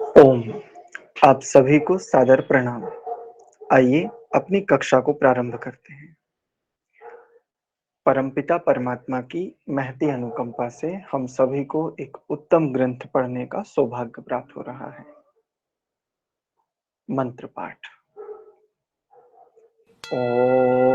ओम, आप सभी को सादर प्रणाम। आइए अपनी कक्षा को प्रारंभ करते हैं। परमपिता परमात्मा की महती अनुकंपा से हम सभी को एक उत्तम ग्रंथ पढ़ने का सौभाग्य प्राप्त हो रहा है। मंत्र पाठ। ओम।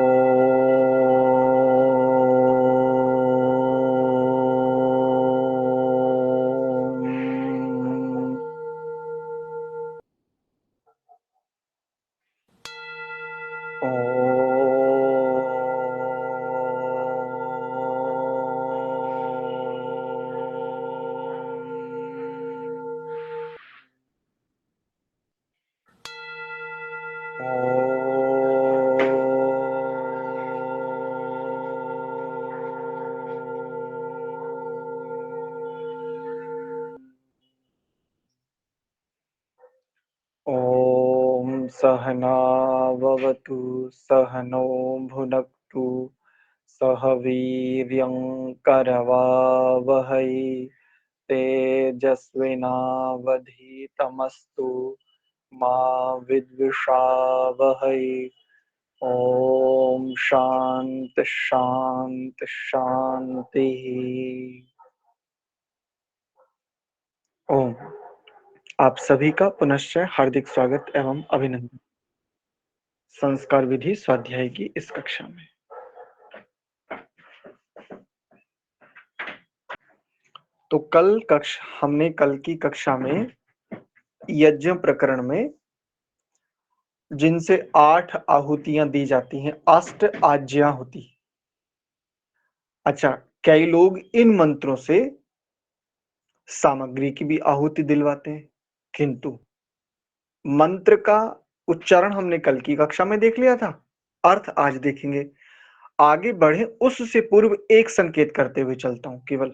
ॐ सहनाववतु सहनौ भुनक्तु सह वीर्यं करवावहै तेजस्विनावधीतमस्तु मा विद्विषावहै। ॐ शान्ति शान्ति शान्तिः। ओम, आप सभी का पुनश्च हार्दिक स्वागत एवं अभिनंदन संस्कार विधि स्वाध्याय की इस कक्षा में। तो हमने कल की कक्षा में यज्ञ प्रकरण में जिनसे 8 आहुतियां दी जाती हैं, अष्ट आज्ञाहुति। अच्छा, कई लोग इन मंत्रों से सामग्री की भी आहुति दिलवाते हैं, किंतु मंत्र का उच्चारण हमने कल की कक्षा में देख लिया था, अर्थ आज देखेंगे। आगे बढ़े उससे पूर्व एक संकेत करते हुए चलता हूं। केवल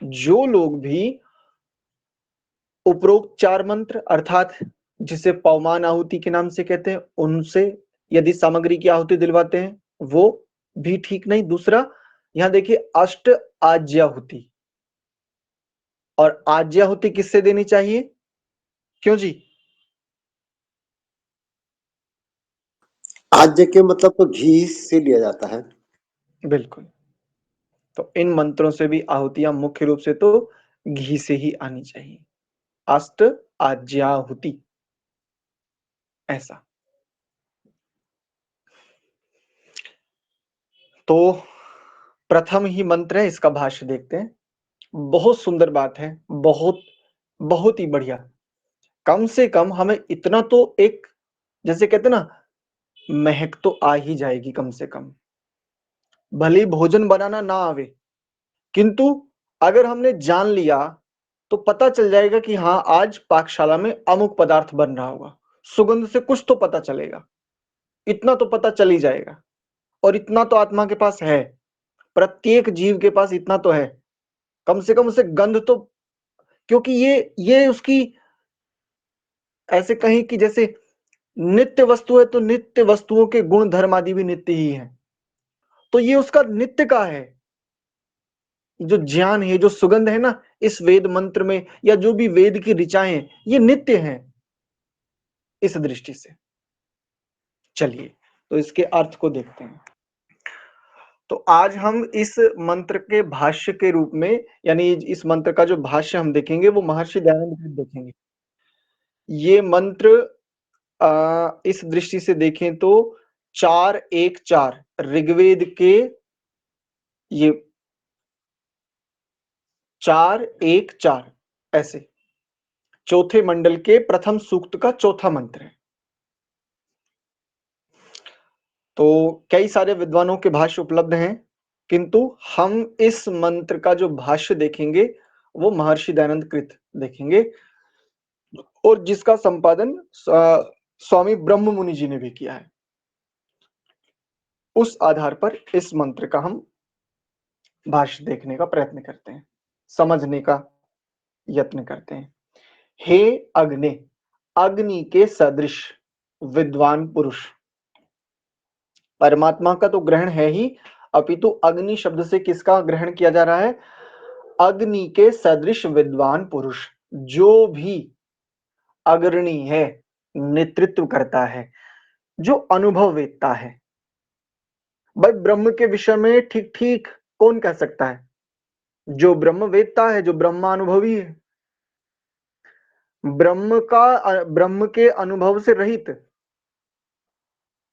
जो लोग भी उपरोक्त 4 मंत्र अर्थात जिसे पवमान आहुति के नाम से कहते हैं, उनसे यदि सामग्री की आहुति दिलवाते हैं वो भी ठीक नहीं। दूसरा, यहां देखिए अष्ट आज्याहुति, और आज्याहुति किससे देनी चाहिए? क्यों जी? आज्य के मतलब तो घी से लिया जाता है। बिल्कुल। तो इन मंत्रों से भी आहुतियां मुख्य रूप से तो घी से ही आनी चाहिए। अष्ट आज्याहुति, ऐसा। तो प्रथम ही मंत्र है, इसका भाष्य देखते हैं। बहुत सुंदर बात है, बहुत बहुत ही बढ़िया। कम से कम हमें इतना तो एक, जैसे कहते ना, महक तो आ ही जाएगी कम से कम। भले ही भोजन बनाना ना आवे, किंतु अगर हमने जान लिया तो पता चल जाएगा कि हाँ, आज पाकशाला में अमुक पदार्थ बन रहा होगा। सुगंध से कुछ तो पता चलेगा, इतना तो पता चल ही जाएगा। और इतना तो आत्मा के पास है, प्रत्येक जीव के पास इतना तो है, कम से कम उसे गंध तो, क्योंकि ये उसकी, ऐसे कहीं कि जैसे नित्य वस्तु है तो नित्य वस्तुओं के गुण धर्म आदि भी नित्य ही है। तो ये उसका नित्य का है, जो ज्ञान है, जो सुगंध है ना इस वेद मंत्र में, या जो भी वेद की ऋचाएं हैं, ये नित्य हैं इस दृष्टि से। चलिए, तो इसके अर्थ को देखते हैं। तो आज हम इस मंत्र के भाष्य के रूप में, यानी इस मंत्र का जो भाष्य हम देखेंगे वो महर्षि दयानंद कृत देखेंगे। ये मंत्र इस दृष्टि से देखें तो 4-1-4 ऋग्वेद के, ये 4-1-4 ऐसे चौथे मंडल के प्रथम सूक्त का चौथा मंत्र है। तो कई सारे विद्वानों के भाष्य उपलब्ध हैं, किंतु हम इस मंत्र का जो भाष्य देखेंगे वो महर्षि दयानंद कृत देखेंगे, और जिसका संपादन स्वामी ब्रह्म मुनि जी ने भी किया है। उस आधार पर इस मंत्र का हम भाष्य देखने का प्रयत्न करते हैं, समझने का यत्न करते हैं। हे अग्नि, अग्नि के सदृश विद्वान पुरुष। परमात्मा का तो ग्रहण है ही, अपितु अग्नि शब्द से किसका ग्रहण किया जा रहा है? अग्नि के सदृश विद्वान पुरुष। जो भी अग्रणी है, नेतृत्व करता है, जो अनुभव वेत्ता है। भाई ब्रह्म के विषय में ठीक ठीक कौन कह सकता है? जो ब्रह्म वेत्ता है, जो ब्रह्मानुभवी है। ब्रह्म के अनुभव से रहित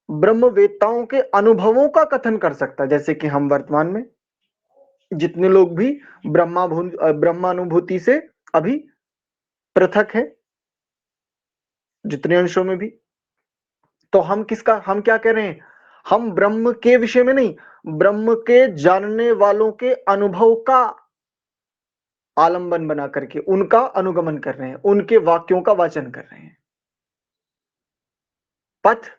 ब्रह्म वेत्ताओं के अनुभवों का कथन कर सकता है। जैसे कि हम वर्तमान में जितने लोग भी ब्रह्मानुभूति से अभी पृथक है, जितने अंशों में भी, तो हम क्या कह रहे हैं? हम ब्रह्म के विषय में नहीं, ब्रह्म के जानने वालों के अनुभव का आलंबन बना करके उनका अनुगमन कर रहे हैं, उनके वाक्यों का वाचन कर रहे हैं। पथ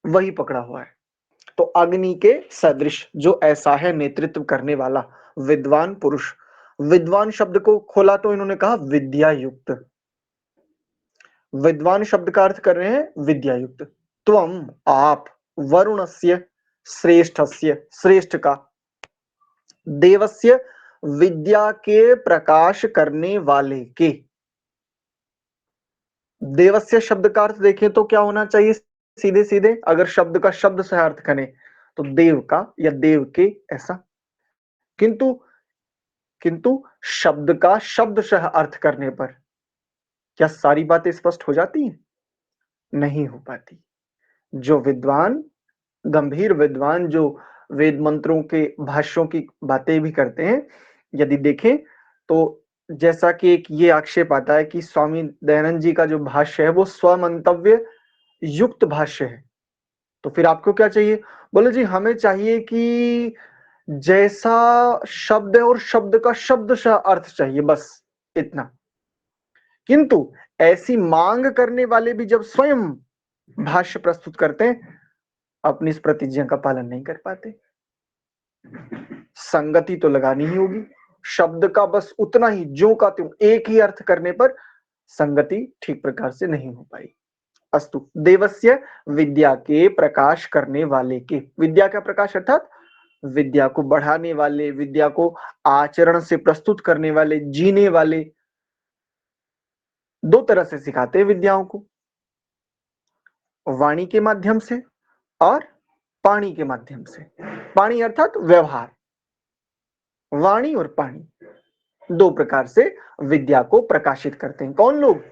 वही पकड़ा हुआ है। तो अग्नि के सदृश जो ऐसा है नेतृत्व करने वाला विद्वान पुरुष। विद्वान शब्द को खोला तो इन्होंने कहा विद्या युक्त। विद्वान शब्द का अर्थ कर रहे हैं विद्या युक्त। त्वम आप, वरुणस्य श्रेष्ठस्य, श्रेष्ठ का, देवस्य विद्या के प्रकाश करने वाले के। देवस्य शब्द का अर्थ देखें तो क्या होना चाहिए? सीधे सीधे अगर शब्द का शब्द से अर्थ करें तो देव का या देव के, ऐसा। किंतु किंतु शब्द का शब्दशः अर्थ करने पर क्या सारी बातें स्पष्ट हो जाती हैं? नहीं हो पाती। जो विद्वान, गंभीर विद्वान, जो वेद मंत्रों के भाष्यों की बातें भी करते हैं, यदि देखें तो जैसा कि एक ये आक्षेप आता है कि स्वामी दयानंद जी का जो भाष्य है वो स्वमंतव्य युक्त भाष्य है। तो फिर आपको क्या चाहिए? बोले जी हमें चाहिए कि जैसा शब्द है और शब्द का शब्दशः अर्थ चाहिए, बस इतना। किंतु ऐसी मांग करने वाले भी जब स्वयं भाष्य प्रस्तुत करते हैं, अपनी इस प्रतिज्ञा का पालन नहीं कर पाते। संगति तो लगानी ही होगी, शब्द का बस उतना ही ज्यों का त्यों एक ही अर्थ करने पर संगति ठीक प्रकार से नहीं हो पाई। अस्तु, देवस्य विद्या के प्रकाश करने वाले के। विद्या का प्रकाश अर्थात विद्या को बढ़ाने वाले, विद्या को आचरण से प्रस्तुत करने वाले, जीने वाले। दो तरह से सिखाते हैं विद्याओं को, वाणी के माध्यम से और पाणी के माध्यम से। पाणी अर्थात व्यवहार, वाणी और पाणी दो प्रकार से विद्या को प्रकाशित करते हैं। कौन लोग?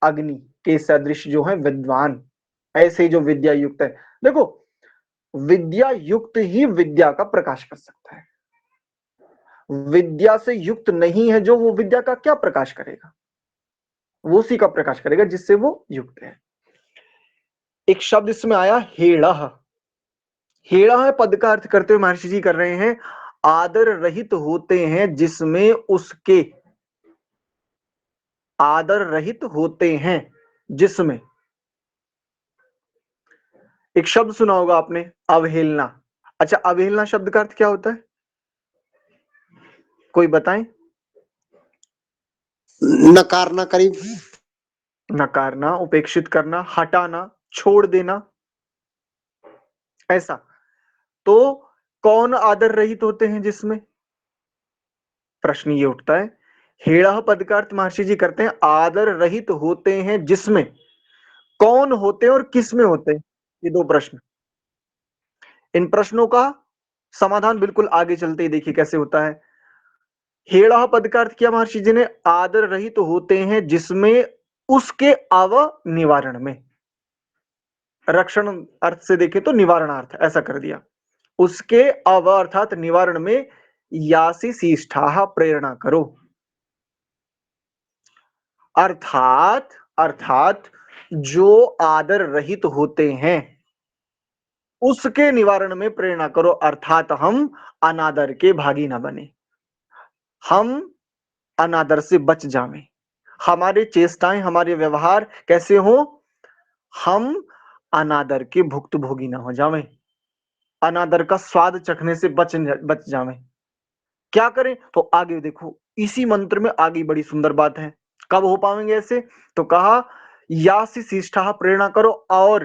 अग्नि के सदृश जो है विद्वान, ऐसे जो विद्या युक्त है। देखो, विद्या युक्त ही विद्या का प्रकाश कर सकता है। विद्या से युक्त नहीं है जो, वो विद्या का क्या प्रकाश करेगा? वो उसी का प्रकाश करेगा जिससे वो युक्त है। एक शब्द इसमें आया हेड़ह। हेड़ा है पद का अर्थ करते हुए महर्षि जी कर रहे हैं आदर रहित होते हैं जिसमें उसके, आदर रहित होते हैं जिसमें। एक शब्द सुना होगा आपने, अवहेलना। अच्छा, अवहेलना शब्द का अर्थ क्या होता है? कोई बताएं। नकारना करीब। नकारना, उपेक्षित करना, हटाना, छोड़ देना, ऐसा। तो कौन आदर रहित होते हैं जिसमें? प्रश्न ये उठता है। हेड़ा पद का अर्थ महर्षि जी करते हैं आदर रहित होते हैं जिसमें। कौन होते हैं और किस में होते हैं? ये दो प्रश्न। इन प्रश्नों का समाधान बिल्कुल आगे चलते ही देखिए कैसे होता है। हेड़ा पद का अर्थ किया महर्षि जी ने, आदर रहित होते हैं जिसमें उसके अव निवारण में। रक्षण अर्थ से देखें तो निवारणार्थ ऐसा कर दिया। उसके अव अर्थात निवारण में यासी शिष्ठा प्रेरणा करो। अर्थात जो आदर रहित होते हैं उसके निवारण में प्रेरणा करो, अर्थात हम अनादर के भागी ना बने, हम अनादर से बच जावें। हमारे चेष्टाएं, हमारे व्यवहार कैसे हो? हम अनादर के भुक्त भोगी ना हो जावें, अनादर का स्वाद चखने से बच जावें। क्या करें? तो आगे देखो, इसी मंत्र में आगे बड़ी सुंदर बात है। कब हो पाएंगे ऐसे? तो कहा यासी शिष्ठा प्रेरणा करो। और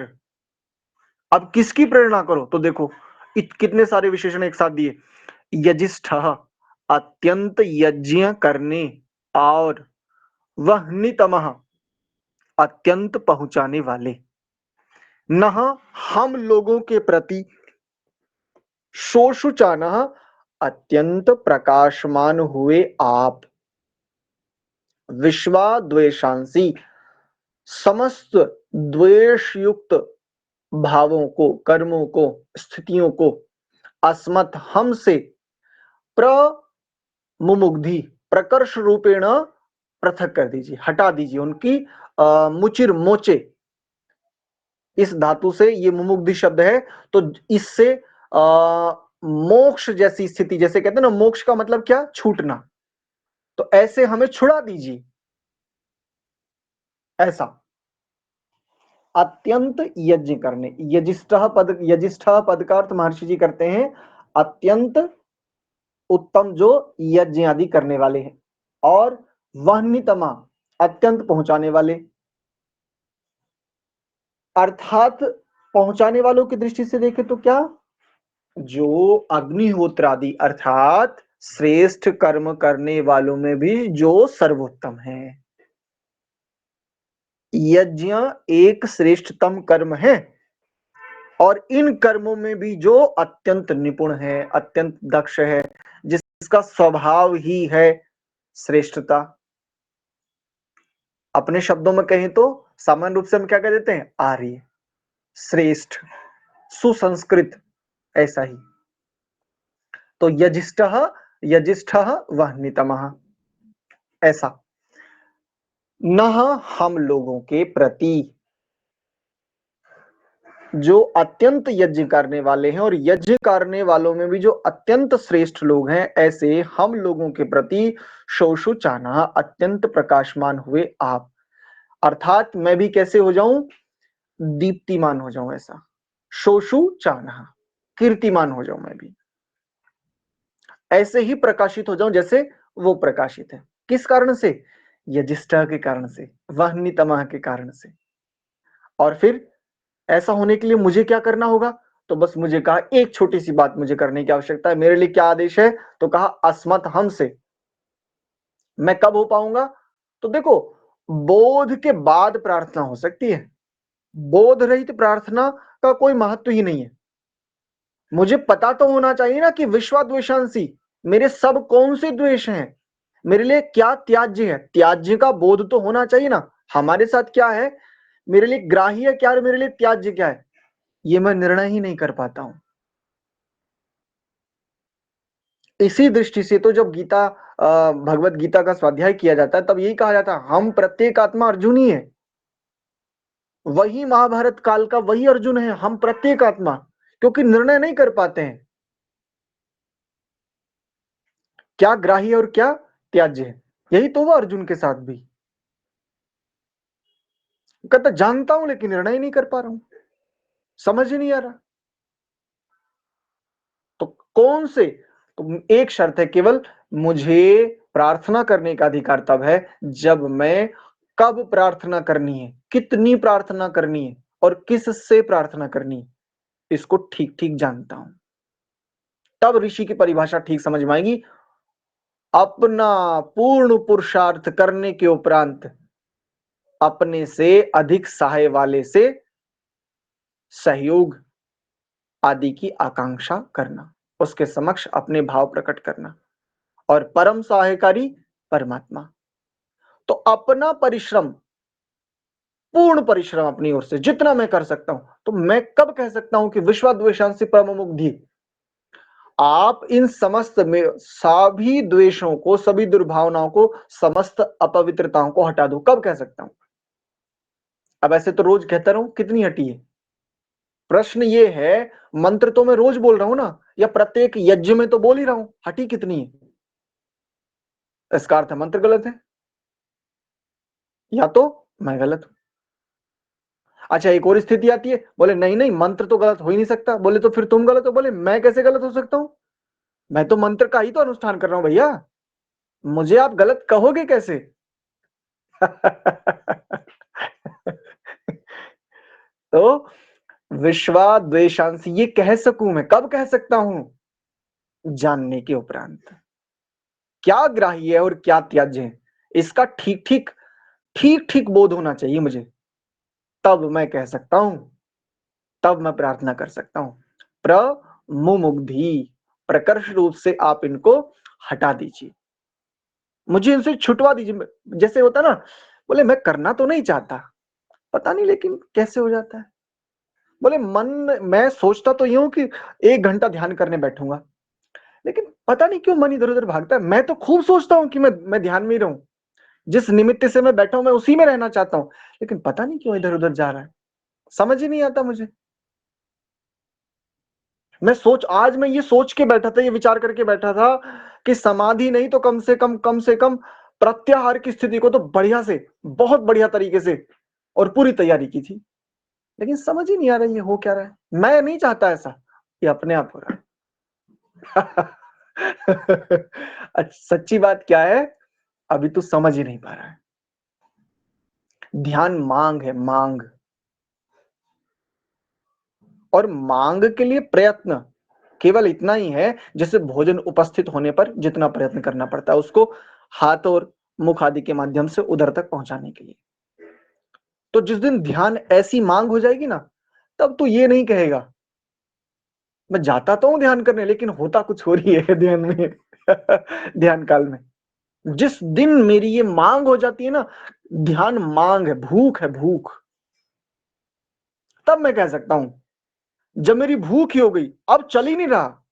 अब किसकी प्रेरणा करो? तो देखो कितने सारे विशेषण एक साथ दिए। यजिष्ठ, अत्यंत यज्ञ करने और वह्नितमः अत्यंत पहुंचाने वाले, नह हम लोगों के प्रति, शोषुचानः अत्यंत प्रकाशमान हुए आप, विश्वाद्वेषांसी समस्त द्वेष युक्त भावों को, कर्मों को, स्थितियों को अस्मत् हमसे प्रमुमुग्धि प्रकर्ष रूपेण पृथक कर दीजिए, हटा दीजिए उनकी मुचिर मोचे, इस धातु से ये मुमुग्धि शब्द है, तो इससे मोक्ष जैसी स्थिति, जैसे कहते हैं ना मोक्ष का मतलब क्या, छूटना, तो ऐसे हमें छुड़ा दीजिए, ऐसा अत्यंत यज्ञ करने, यजिष्ठः पद का अर्थ महर्षि जी करते हैं अत्यंत उत्तम, जो यज्ञ आदि करने वाले हैं, और वह्नितमा अत्यंत पहुंचाने वाले, अर्थात पहुंचाने वालों की दृष्टि से देखें तो क्या, जो अग्निहोत्र आदि अर्थात श्रेष्ठ कर्म करने वालों में भी जो सर्वोत्तम है, यज्ञ एक श्रेष्ठतम कर्म है, और इन कर्मों में भी जो अत्यंत निपुण है, अत्यंत दक्ष है, जिसका स्वभाव ही है श्रेष्ठता। अपने शब्दों में कहें तो सामान्य रूप से हम क्या कह देते हैं, आर्य, श्रेष्ठ, सुसंस्कृत, ऐसा ही। तो यजिष्ठः वह्नितमः, ऐसा नह हम लोगों के प्रति, जो अत्यंत यज्ञ करने वाले हैं और यज्ञ करने वालों में भी जो अत्यंत श्रेष्ठ लोग हैं, ऐसे हम लोगों के प्रति शोषुचाना अत्यंत प्रकाशमान हुए आप, अर्थात मैं भी कैसे हो जाऊं, दीप्तिमान हो जाऊं, ऐसा शोषुचाना कीर्तिमान हो जाऊं, मैं भी ऐसे ही प्रकाशित हो जाऊं जैसे वो प्रकाशित है। किस कारण से, यजिष्ठा के कारण से, वह्नितमः के कारण से। और फिर ऐसा होने के लिए मुझे क्या करना होगा, तो बस मुझे कहा एक छोटी सी बात मुझे करने की आवश्यकता है, मेरे लिए क्या आदेश है, तो कहा अस्मत् हमसे। मैं कब हो पाऊंगा, तो देखो बोध के बाद प्रार्थना हो सकती है, बोध रहित प्रार्थना का कोई महत्व ही नहीं है। मुझे पता तो होना चाहिए ना कि विश्वाद्वेषांसी मेरे सब कौन से द्वेष हैं, मेरे लिए क्या त्याज्य है, त्याज्य का बोध तो होना चाहिए ना, हमारे साथ क्या है, मेरे लिए ग्राह्य क्या है, मेरे लिए त्याज्य क्या है, ये मैं निर्णय ही नहीं कर पाता हूं। इसी दृष्टि से तो जब गीता भगवत गीता का स्वाध्याय किया जाता है तब यही कहा जाता है हम प्रत्येक आत्मा अर्जुन ही है, वही महाभारत काल का वही अर्जुन है, हम प्रत्येक आत्मा, क्योंकि निर्णय नहीं कर पाते हैं क्या ग्राह्य और क्या त्याज्य है। यही तो वो अर्जुन के साथ भी कहता जानता हूं लेकिन निर्णय नहीं कर पा रहा हूं, समझ ही नहीं आ रहा। तो कौन से, तो एक शर्त है केवल, मुझे प्रार्थना करने का अधिकार तब है जब मैं कब प्रार्थना करनी है, कितनी प्रार्थना करनी है और किससे प्रार्थना करनी है, इसको ठीक ठीक जानता हूं, तब ऋषि की परिभाषा ठीक समझ में आएगी। अपना पूर्ण पुरुषार्थ करने के उपरांत अपने से अधिक सहाय वाले से सहयोग आदि की आकांक्षा करना, उसके समक्ष अपने भाव प्रकट करना, और परम सहायकारी परमात्मा। तो अपना परिश्रम, पूर्ण परिश्रम अपनी ओर से जितना मैं कर सकता हूं, तो मैं कब कह सकता हूं कि विश्वाद्वेषांसी परममुग्धि, आप इन समस्त में सभी द्वेषों को, सभी दुर्भावनाओं को, समस्त अपवित्रताओं को हटा दो, कब कह सकता हूं। अब ऐसे तो रोज कहता रहूं, कितनी हटी है, प्रश्न ये है, मंत्र तो मैं रोज बोल रहा हूं ना, या प्रत्येक यज्ञ में तो बोल ही रहा हूं, हटी कितनी है, इसका अर्थ मंत्र गलत है या तो मैं गलत हूं। अच्छा एक और स्थिति आती है, बोले नहीं नहीं मंत्र तो गलत हो ही नहीं सकता, बोले तो फिर तुम गलत हो, बोले मैं कैसे गलत हो सकता हूं, मैं तो मंत्र का ही तो अनुष्ठान कर रहा हूं भैया, मुझे आप गलत कहोगे कैसे। तो विश्वाद्वेषांसी ये कह सकूं, मैं कब कह सकता हूं, जानने के उपरांत क्या ग्राह्य है और क्या त्याज्य है, इसका ठीक ठीक ठीक-ठीक बोध होना चाहिए मुझे। तब मैं कह सकता हूँ, तब मैं प्रार्थना कर सकता हूँ, प्रमुमुग्धि, प्रकर्ष रूप से आप इनको हटा दीजिए। मुझे इनसे छुटवा दीजिए। जैसे होता है ना, बोले मैं करना तो नहीं चाहता, पता नहीं लेकिन कैसे हो जाता है। बोले मन में मैं सोचता तो यूँ कि 1 घंटा ध्यान करने बैठूँगा, लेकिन पता नहीं क्यों मन इधर-उधर भागता है। मैं तो खूब सोचता हूँ कि मैं ध्यान में ही रहूँ। जिस निमित्त से मैं बैठा हूँ, मैं उसी में रहना चाहता हूँ, लेकिन पता नहीं क्यों इधर-उधर जा रहा है। समझ ही नहीं आता मुझे। आज मैं ये सोच के बैठा था, ये विचार करके बैठा था कि समाधि नहीं तो कम से कम प्रत्याहार की स्थिति को तो बढ़िया से, बहुत बढ़िया तरीके से और पूरी तैयारी की थी। लेकिन समझ ही नहीं आ रहा ये हो क्या रहा है। मैं नहीं चाहता ऐसा, ये अपने आप हो रहा है। सच्ची बात क्या है, अभी तू समझ ही नहीं पा रहा है। ध्यान मांग है, मांग। और मांग के लिए प्रयत्न केवल इतना ही है, जैसे भोजन उपस्थित होने पर जितना प्रयत्न करना पड़ता है उसको हाथ और मुख आदि के माध्यम से उधर तक पहुंचाने के लिए। तो जिस दिन ध्यान ऐसी मांग हो जाएगी ना, तब तो ये नहीं कहेगा मैं जाता तो हूं ध्यान करने, लेकिन होता कुछ हो रही है ध्यान में। ध्यान काल में जिस दिन मेरी ये मांग हो जाती है ना, ध्यान मांग है, भूख है, भूख, तब मैं कह सकता हूं। जब मेरी भूख ही हो गई, अब चल ही नहीं रहा,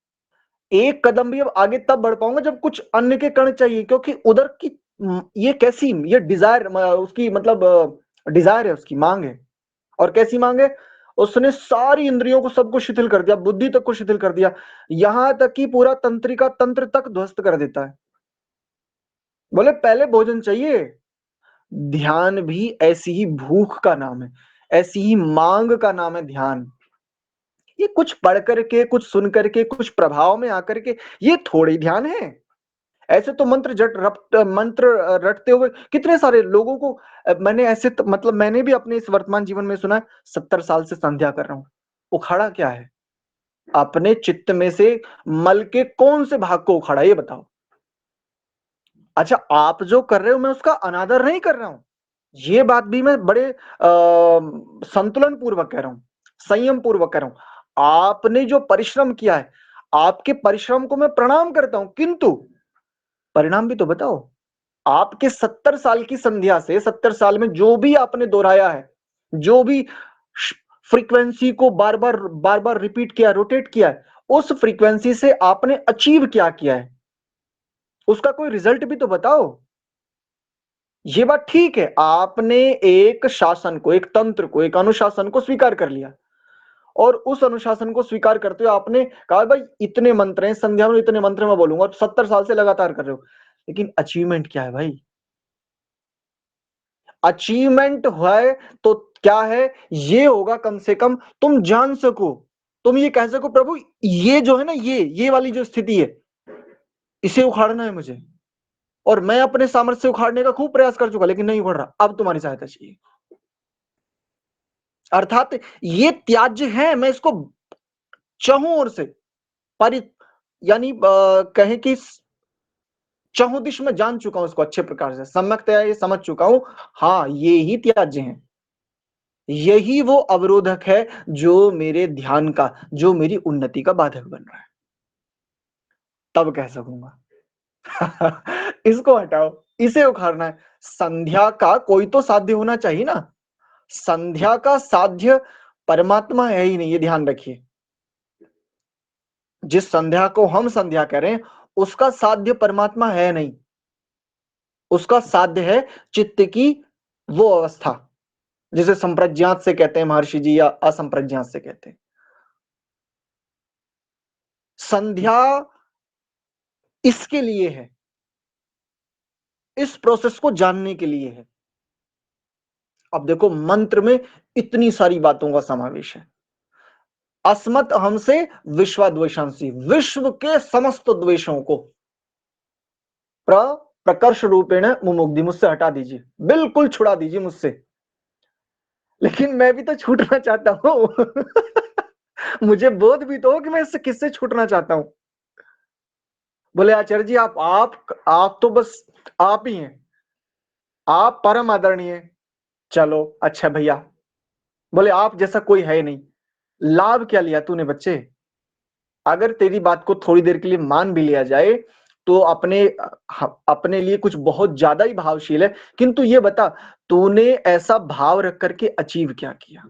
एक कदम भी अब आगे तब बढ़ पाऊंगा जब कुछ अन्न के कण चाहिए, क्योंकि उधर की ये कैसी, ये डिजायर, उसकी मतलब डिजायर है, उसकी मांग है। और कैसी मांग है, उसने सारी इंद्रियों को सबको शिथिल कर दिया, बुद्धि तक को शिथिल कर दिया, यहां तक कि पूरा तंत्रिका तंत्र तक ध्वस्त कर देता है। बोले पहले भोजन चाहिए। ध्यान भी ऐसी ही भूख का नाम है, ऐसी ही मांग का नाम है ध्यान। ये कुछ पढ़ करके, कुछ सुन करके, कुछ प्रभाव में आकर के ये थोड़ी ध्यान है। ऐसे तो मंत्र रटते हुए कितने सारे लोगों को मैंने ऐसे मतलब मैंने भी अपने इस वर्तमान जीवन में सुना है। 70 साल से संध्या कर रहा हूं। उखाड़ा क्या है? अपने चित्त में से मल के कौन से भाग को उखाड़ा, ये बताओ। अच्छा, आप जो कर रहे हो मैं उसका अनादर नहीं कर रहा हूं, ये बात भी मैं बड़े संतुलन पूर्वक कह रहा हूं, संयम पूर्वक कह रहा हूं। आपने जो परिश्रम किया है, आपके परिश्रम को मैं प्रणाम करता हूं, किंतु परिणाम भी तो बताओ। आपके 70 साल की संध्या से 70 साल में जो भी आपने दोहराया है, जो भी फ्रीक्वेंसी को बार बार रिपीट किया, रोटेट किया है, उस फ्रीक्वेंसी से आपने अचीव क्या किया है, उसका कोई रिजल्ट भी तो बताओ। ये बात ठीक है, आपने एक शासन को, एक तंत्र को, एक अनुशासन को स्वीकार कर लिया, और उस अनुशासन को स्वीकार करते हुए आपने कहा भाई इतने मंत्र हैं, संध्या में इतने मंत्र मैं बोलूंगा, 70 साल से लगातार कर रहे हो। लेकिन अचीवमेंट क्या है भाई? अचीवमेंट है तो क्या है, ये होगा कम से कम तुम जान सको, तुम ये कह सको प्रभु ये जो है ना, ये वाली जो स्थिति है, इसे उखाड़ना है मुझे, और मैं अपने सामर्थ्य से उखाड़ने का खूब प्रयास कर चुका, लेकिन नहीं उखड़ रहा, अब तुम्हारी सहायता चाहिए। अर्थात ये त्याज्य है, मैं इसको चहुं ओर से परि यानी कहें कि चहुं दिश में जान चुका हूं इसको अच्छे प्रकार से, सम्यक्तया ये समझ चुका हूं। हाँ, ये ही त्याज्य है, यही वो अवरोधक है जो मेरे ध्यान का, जो मेरी उन्नति का बाधक बन रहा है। तब कह सकूंगा इसको हटाओ, इसे उखाड़ना है। संध्या का कोई तो साध्य होना चाहिए ना। संध्या का साध्य परमात्मा है ही नहीं, ये ध्यान रखिए। जिस संध्या को हम संध्या कह रहे हैं, उसका साध्य परमात्मा है नहीं, उसका साध्य है चित्त की वो अवस्था, जिसे संप्रज्ञात से कहते हैं महर्षि जी, या असंप्रज्ञात से कहते हैं। संध्या इसके लिए है, इस प्रोसेस को जानने के लिए है। अब देखो, मंत्र में इतनी सारी बातों का समावेश है। अस्मत् हमसे विश्वाद्वेषांसी, विश्व के समस्त द्वेषों को प्रकर्ष रूपेण मुमुग्धि, मुझसे हटा दीजिए, बिल्कुल छुड़ा दीजिए मुझसे। लेकिन मैं भी तो छूटना चाहता हूं। मुझे बोध भी तो हो कि मैं इससे किससे छूटना चाहता हूं। बोले आचार्य जी आप तो बस आप ही हैं। आप परम आदरणीय। चलो अच्छा भैया, बोले आप जैसा कोई है नहीं। लाभ क्या लिया तूने बच्चे? अगर तेरी बात को थोड़ी देर के लिए मान भी लिया जाए तो अपने लिए कुछ बहुत ज्यादा ही भावशील है, किंतु ये बता तूने ऐसा भाव रख करके अचीव क्या किया?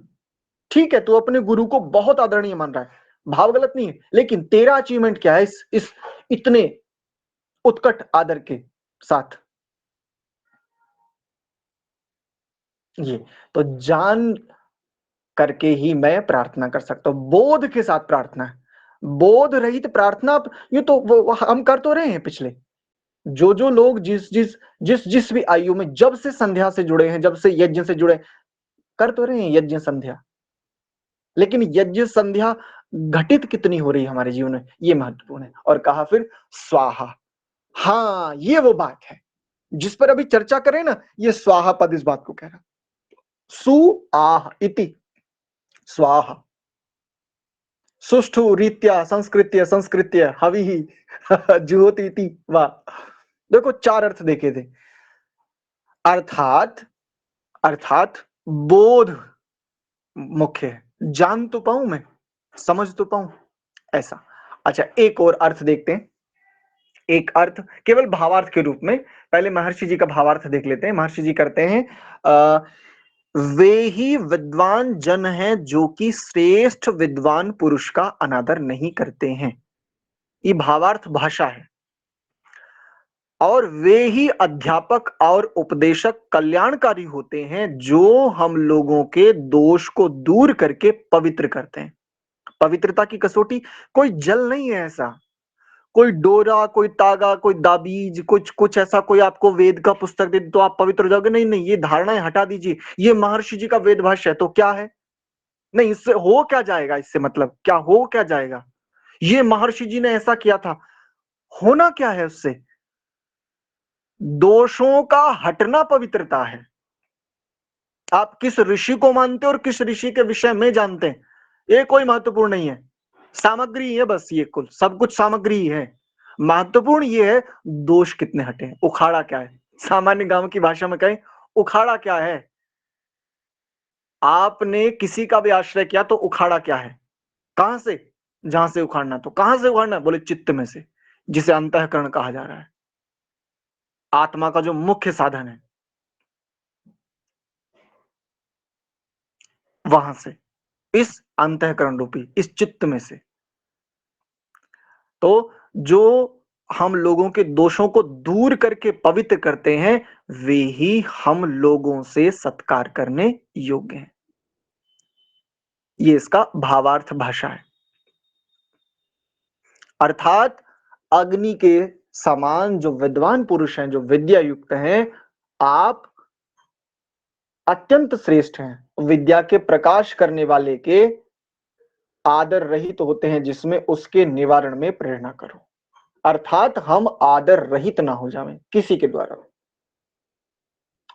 ठीक है, तू अपने गुरु को बहुत आदरणीय मान रहा है, भाव गलत नहीं है, लेकिन तेरा अचीवमेंट क्या है इस इतने उत्कट आदर के साथ? ये तो जान करके ही मैं प्रार्थना कर सकता हूं, बोध के साथ प्रार्थना है। बोध रहित प्रार्थना ये तो वो हम कर तो रहे हैं पिछले, जो लोग जिस जिस जिस जिस भी आयु में जब से संध्या से जुड़े हैं, जब से यज्ञ से जुड़े, कर तो रहे हैं यज्ञ संध्या, लेकिन यज्ञ संध्या घटित कितनी हो रही है हमारे जीवन में, ये महत्वपूर्ण है। और कहा फिर स्वाहा। हाँ, ये वो बात है जिस पर अभी चर्चा करें ना, ये स्वाहा पद इस बात को कह रहा। सु आह इति स्वाहा, सुष्ठु रीत्या संस्कृत्य संस्कृत्य हविः जुहोति इति वाह। देखो चार अर्थ देखे थे। अर्थात अर्थात बोध मुख्य है, जान तो पाऊं मैं, समझ तो पाऊं, ऐसा। अच्छा, एक और अर्थ देखते हैं। एक अर्थ केवल भावार्थ के रूप में, पहले महर्षि जी का भावार्थ देख लेते हैं। महर्षि जी करते हैं वे ही विद्वान जन हैं जो कि श्रेष्ठ विद्वान पुरुष का अनादर नहीं करते हैं। ये भावार्थ भाषा है। और वे ही अध्यापक और उपदेशक कल्याणकारी होते हैं जो हम लोगों के दोष को दूर करके पवित्र करते हैं। पवित्रता की कसौटी कोई जल नहीं है ऐसा, कोई डोरा, कोई तागा, कोई दाबीज, कुछ कुछ ऐसा कोई आपको वेद का पुस्तक दे तो आप पवित्र हो जाओगे। नहीं नहीं, ये धारणाएं हटा दीजिए। ये महर्षि जी का वेद भाष्य है तो क्या है? नहीं, इससे हो क्या जाएगा? इससे मतलब क्या हो क्या जाएगा? ये महर्षि जी ने ऐसा किया था, होना क्या है उससे? दोषों का हटना पवित्रता है। आप किस ऋषि को मानते हो और किस ऋषि के विषय में जानते हैं, ये कोई महत्वपूर्ण नहीं है। सामग्री है बस, ये कुल सब कुछ सामग्री ही है। महत्वपूर्ण ये है दोष कितने हटे हैं, उखाड़ा क्या है। सामान्य गांव की भाषा में कहें, उखाड़ा क्या है। आपने किसी का भी आश्रय किया तो उखाड़ा क्या है? कहां से? जहां से उखाड़ना, तो कहां से उखाड़ना? बोले चित्त में से, जिसे अंतःकरण कहा जा रहा है, आत्मा का जो मुख्य साधन है, वहां से, इस अंतःकरण रूपी इस चित्त में से। तो जो हम लोगों के दोषों को दूर करके पवित्र करते हैं, वे ही हम लोगों से सत्कार करने योग्य हैं। ये इसका भावार्थ भाषा है। अर्थात अग्नि के समान जो विद्वान पुरुष हैं, जो विद्या युक्त हैं, आप अत्यंत श्रेष्ठ हैं। विद्या के प्रकाश करने वाले के आदर रहित होते हैं, जिसमें उसके निवारण में प्रेरणा करो। अर्थात हम आदर रहित ना हो जाएं किसी के द्वारा।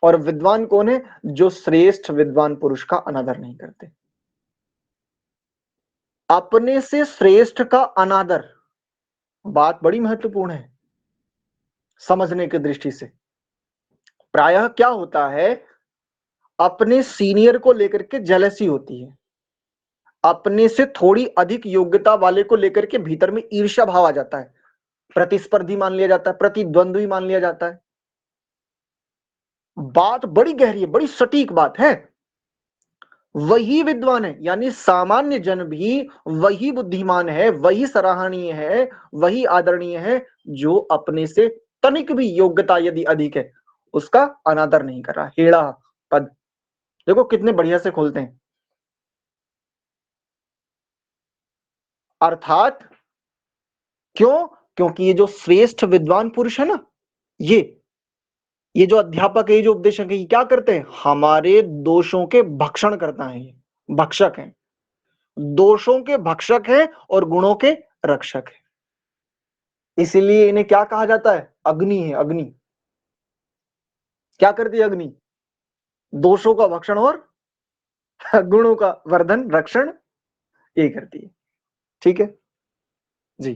और विद्वान कौन है? जो श्रेष्ठ विद्वान पुरुष का अनादर नहीं करते। अपने से श्रेष्ठ का अनादर, बात बड़ी महत्वपूर्ण है समझने की दृष्टि से। प्रायः क्या होता है, अपने सीनियर को लेकर के जेलसी होती है, अपने से थोड़ी अधिक योग्यता वाले को लेकर के भीतर में ईर्ष्या भाव आ जाता है, प्रतिस्पर्धी मान लिया जाता है, प्रतिद्वंद्वी मान लिया जाता है। बात बड़ी गहरी है, बड़ी सटीक बात है। वही विद्वान है, यानी सामान्य जन भी वही बुद्धिमान है, वही सराहनीय है, वही आदरणीय है, जो अपने से तनिक भी योग्यता यदि अधिक है उसका अनादर नहीं कर रहा। हेड़ा पद देखो कितने बढ़िया से खोलते हैं। अर्थात क्यों? क्योंकि ये जो श्रेष्ठ विद्वान पुरुष है ना, ये जो अध्यापक है, ये जो उपदेशक है, ये क्या करते हैं? हमारे दोषों के भक्षण करता है, ये भक्षक है, दोषों के भक्षक है और गुणों के रक्षक है। इसीलिए इन्हें क्या कहा जाता है? अग्नि है, अग्नि। क्या करती है अग्नि? दोषों का भक्षण और गुणों का वर्धन रक्षण, ये करती है। ठीक है जी।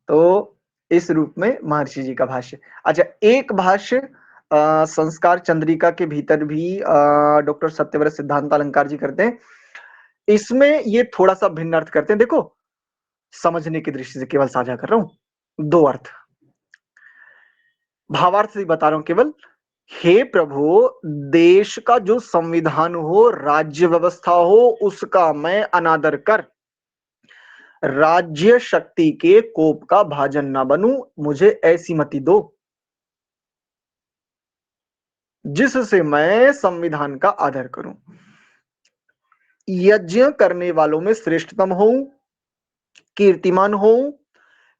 तो इस रूप में महर्षि जी का भाष्य। अच्छा, एक भाष्य संस्कार चंद्रिका के भीतर भी डॉक्टर सत्यव्रत सिद्धांत अलंकार जी करते हैं। इसमें ये थोड़ा-सा भिन्न अर्थ करते हैं। देखो, समझने की दृष्टि से केवल साझा कर रहा हूँ। 2 अर्थ। भावार्थ से बता रहा हूँ केवल। हे प्रभु, देश का जो संविधान हो, राज्य व्यवस्था हो, उसका मैं अनादर कर राज्य शक्ति के कोप का भाजन ना बनूं, मुझे ऐसी मति दो जिससे मैं संविधान का आदर करूं, यज्ञ करने वालों में श्रेष्ठतम हूं, कीर्तिमान हूं,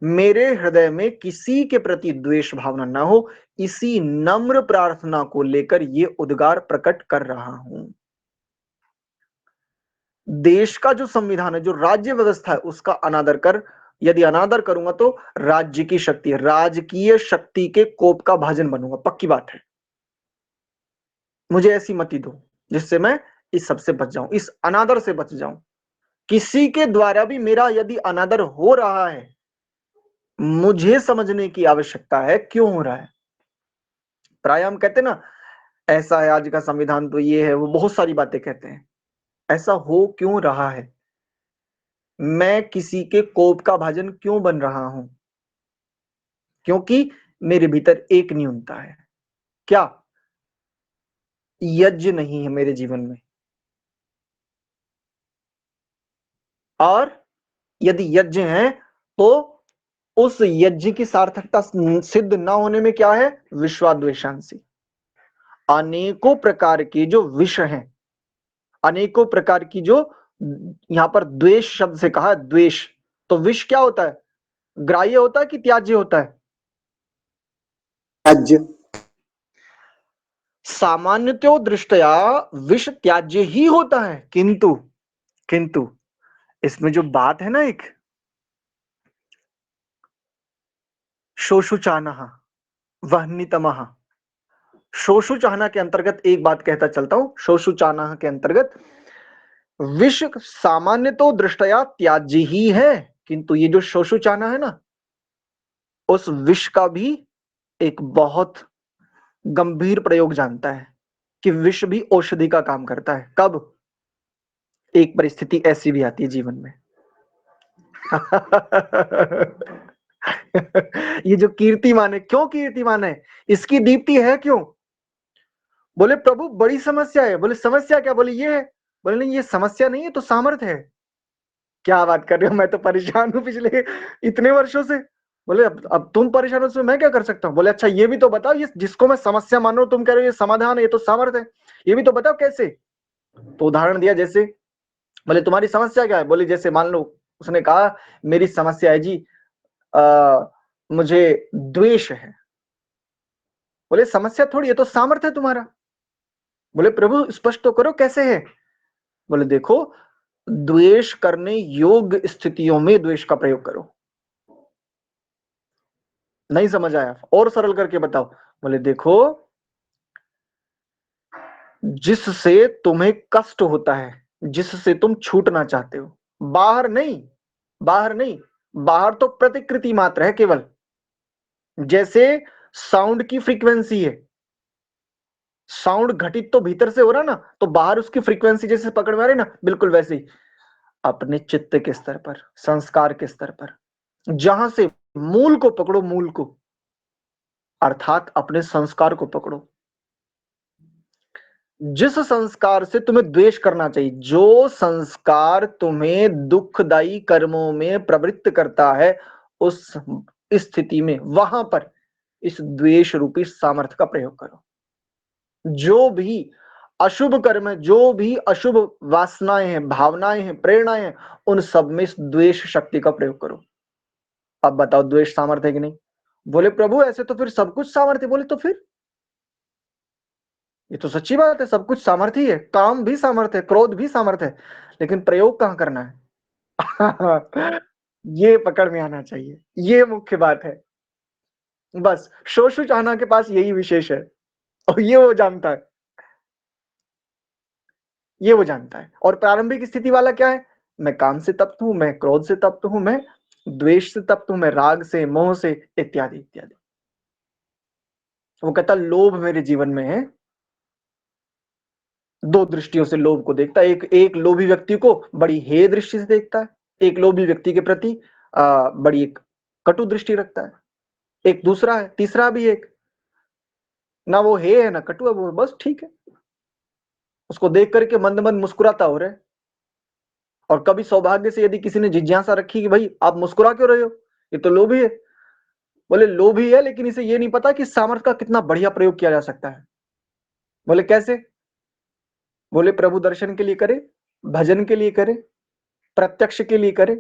मेरे हृदय में किसी के प्रति द्वेष भावना न हो, इसी नम्र प्रार्थना को लेकर ये उद्गार प्रकट कर रहा हूं। देश का जो संविधान है, जो राज्य व्यवस्था है, उसका अनादर कर। यदि अनादर करूंगा तो राज्य की शक्ति, राजकीय शक्ति के कोप का भाजन बनूंगा, पक्की बात है। मुझे ऐसी मति दो जिससे मैं इस सब से बच जाऊं, इस अनादर से बच जाऊं। किसी के द्वारा भी मेरा यदि अनादर हो रहा है, मुझे समझने की आवश्यकता है क्यों हो रहा है। प्राय हम कहते हैं ना, ऐसा है आज का संविधान, तो ये है, वो बहुत सारी बातें कहते हैं। ऐसा हो क्यों रहा है? मैं किसी के कोप का भाजन क्यों बन रहा हूं? क्योंकि मेरे भीतर एक न्यूनता है। क्या? यज्ञ नहीं है मेरे जीवन में। और यदि यज्ञ है तो उस यज्ञ की सार्थकता सिद्ध ना होने में क्या है? विश्वाद्वेषांसी। अनेकों प्रकार के जो विष हैं, अनेकों प्रकार की जो, यहां पर द्वेष शब्द से कहा, द्वेष। तो विष क्या होता है? ग्राह्य होता है कि त्याज्य होता है? त्याज्य। सामान्यतो दृष्टया विष त्याज्य ही होता है, किंतु किंतु इसमें जो बात है ना, एक शोषुचानः वह्नितमः। शोषुचाना के अंतर्गत एक बात कहता चलता हूं, शोषुचाना के अंतर्गत विष सामान्य तो दृष्टया त्याज्य ही है, किंतु ये जो शोषुचाना है ना, उस विष का भी एक बहुत गंभीर प्रयोग जानता है कि विष भी औषधि का काम करता है। कब? एक परिस्थिति ऐसी भी आती है जीवन में। ये जो कीर्तिमान है, क्यों कीर्तिमान है? इसकी दीप्ति है क्यों? बोले प्रभु बड़ी समस्या है। बोले समस्या क्या? बोले ये है। बोले नहीं, ये समस्या नहीं है तो सामर्थ्य है। क्या बात कर रहे हो, मैं तो परेशान हूं पिछले इतने वर्षों से। बोले अब तुम परेशान हो तो मैं क्या कर सकता हूँ? बोले अच्छा ये भी तो बताओ, ये जिसको मैं समस्या मान रहा हूं, तुम कह रहे हो ये समाधान है, ये तो सामर्थ्य है, ये भी तो बताओ कैसे। तो उदाहरण दिया जैसे, बोले तुम्हारी समस्या क्या है? बोले जैसे मान लो उसने कहा मेरी समस्या है जी, मुझे द्वेष है। बोले समस्या थोड़ी, ये तो सामर्थ्य है तुम्हारा। बोले प्रभु स्पष्ट तो करो कैसे है। बोले देखो, द्वेष करने योग्य स्थितियों में द्वेष का प्रयोग करो। नहीं समझ आया? और सरल करके बताओ। बोले देखो, जिससे तुम्हें कष्ट होता है, जिससे तुम छूटना चाहते हो, बाहर नहीं, बाहर नहीं, बाहर तो प्रतिकृति मात्र है केवल। जैसे साउंड की फ्रीक्वेंसी है, साउंड घटित तो भीतर से हो रहा ना, तो बाहर उसकी फ्रीक्वेंसी जैसे पकड़ में आ रही ना, बिल्कुल वैसे ही अपने चित्त के स्तर पर, संस्कार के स्तर पर, जहां से मूल को पकड़ो, मूल को, अर्थात अपने संस्कार को पकड़ो। जिस संस्कार से तुम्हें द्वेष करना चाहिए, जो संस्कार तुम्हें दुखदायी कर्मों में प्रवृत्त करता है, उस स्थिति में वहां पर इस द्वेष रूपी सामर्थ्य का प्रयोग करो। जो भी अशुभ कर्म है, जो भी अशुभ वासनाएं हैं, भावनाएं हैं, प्रेरणाएं हैं, उन सब में इस द्वेष शक्ति का प्रयोग करो। अब बताओ द्वेष सामर्थ्य है कि नहीं? बोले प्रभु ऐसे तो फिर सब कुछ सामर्थ्य। बोले तो फिर ये तो सच्ची बात है, सब कुछ सामर्थ्य ही है, काम भी सामर्थ्य है, क्रोध भी सामर्थ्य है, लेकिन प्रयोग कहां करना है? ये पकड़ में आना चाहिए, ये मुख्य बात है। बस शोषु चाहना के पास यही विशेष है, और ये वो जानता है, ये वो जानता है। और प्रारंभिक स्थिति वाला क्या है? मैं काम से तप्त हूं, मैं क्रोध से तप्त हूं, मैं द्वेष से तप्त हूं, मैं राग से, मोह से, इत्यादि इत्यादि। वो कहता लोभ मेरे जीवन में है। दो दृष्टियों से लोभ को देखता है। एक लोभी व्यक्ति को बड़ी हेय दृष्टि से देखता है, एक लोभी व्यक्ति के प्रति बड़ी एक कटु दृष्टि रखता है। एक दूसरा है, तीसरा भी एक, ना वो हेय है ना कटु है, वो बस ठीक है, उसको देख करके मंद मंद मुस्कुराता हो रहा है। और कभी सौभाग्य से यदि किसी ने जिज्ञासा रखी कि भाई आप मुस्कुरा क्यों रहे हो, ये तो लोभी है। बोले लोभी है, लेकिन इसे ये नहीं पता कि सामर्थ्य का कितना बढ़िया प्रयोग किया जा सकता है। बोले कैसे? बोले प्रभु दर्शन के लिए करे, भजन के लिए करे, प्रत्यक्ष के लिए करे,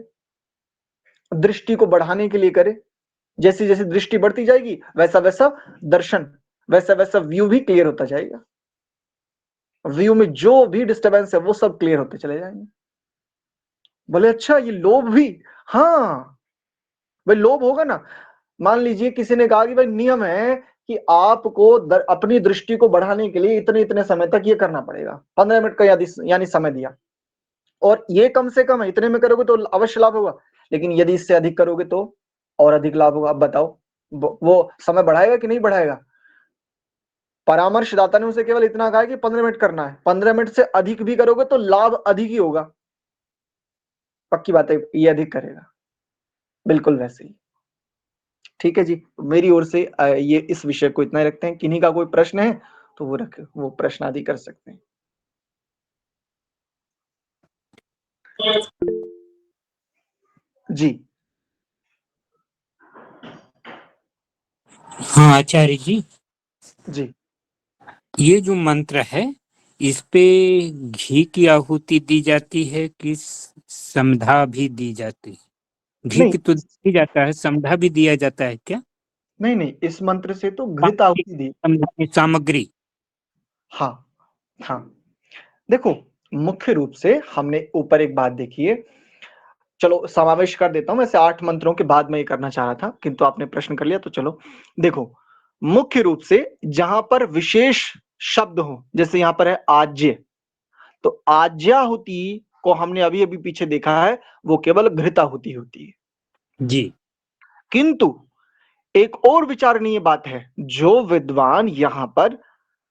दृष्टि को बढ़ाने के लिए करे। जैसी जैसी दृष्टि बढ़ती जाएगी वैसा वैसा दर्शन, वैसा वैसा व्यू भी क्लियर होता जाएगा। व्यू में जो भी डिस्टर्बेंस है वो सब क्लियर होते चले जाएंगे। बोले अच्छा ये लोभ भी? हाँ भाई लोभ होगा ना। मान लीजिए किसी ने कहा कि भाई नियम है कि आपको अपनी दृष्टि को बढ़ाने के लिए इतने इतने समय तक ये करना पड़ेगा, 15 मिनट का यानी समय दिया, और ये कम से कम है, इतने में करोगे तो अवश्य लाभ होगा, लेकिन यदि इससे अधिक करोगे तो और अधिक लाभ होगा। अब बताओ वो समय बढ़ाएगा कि नहीं बढ़ाएगा? परामर्शदाता ने उसे केवल इतना कहा कि 15 मिनट करना है, 15 मिनट से अधिक भी करोगे तो लाभ अधिक ही होगा। पक्की बात है, ये अधिक करेगा, बिल्कुल वैसे ही। ठीक है जी, मेरी ओर से ये इस विषय को इतना ही रखते हैं। किन्हीं का कोई प्रश्न है तो वो प्रश्न आदि कर सकते हैं। जी हाँ आचार्य जी, जी ये जो मंत्र है इस पे घी की आहुति दी जाती है कि समधा भी दी जाती है? घी नहीं की तो दी जाता है, समधा भी दिया जाता है क्या? नहीं नहीं, इस मंत्र से तो घृत आहुति दी। समधा की सामग्री। हाँ हाँ, देखो मुख्य रूप से हमने ऊपर एक बात देखी है, चलो समावेश कर देता हूं। वैसे 8 मंत्रों के बाद में ये करना चाह रहा था, किंतु आपने प्रश्न कर लिया तो चलो देखो। मुख्य रूप से जहां पर विशेष शब्द हो, जैसे यहां पर है आज्य, तो आज्याहुति को हमने अभी अभी पीछे देखा है, वो केवल घृताहुति होती है। जी किंतु एक और विचारणीय बात है, जो विद्वान यहां पर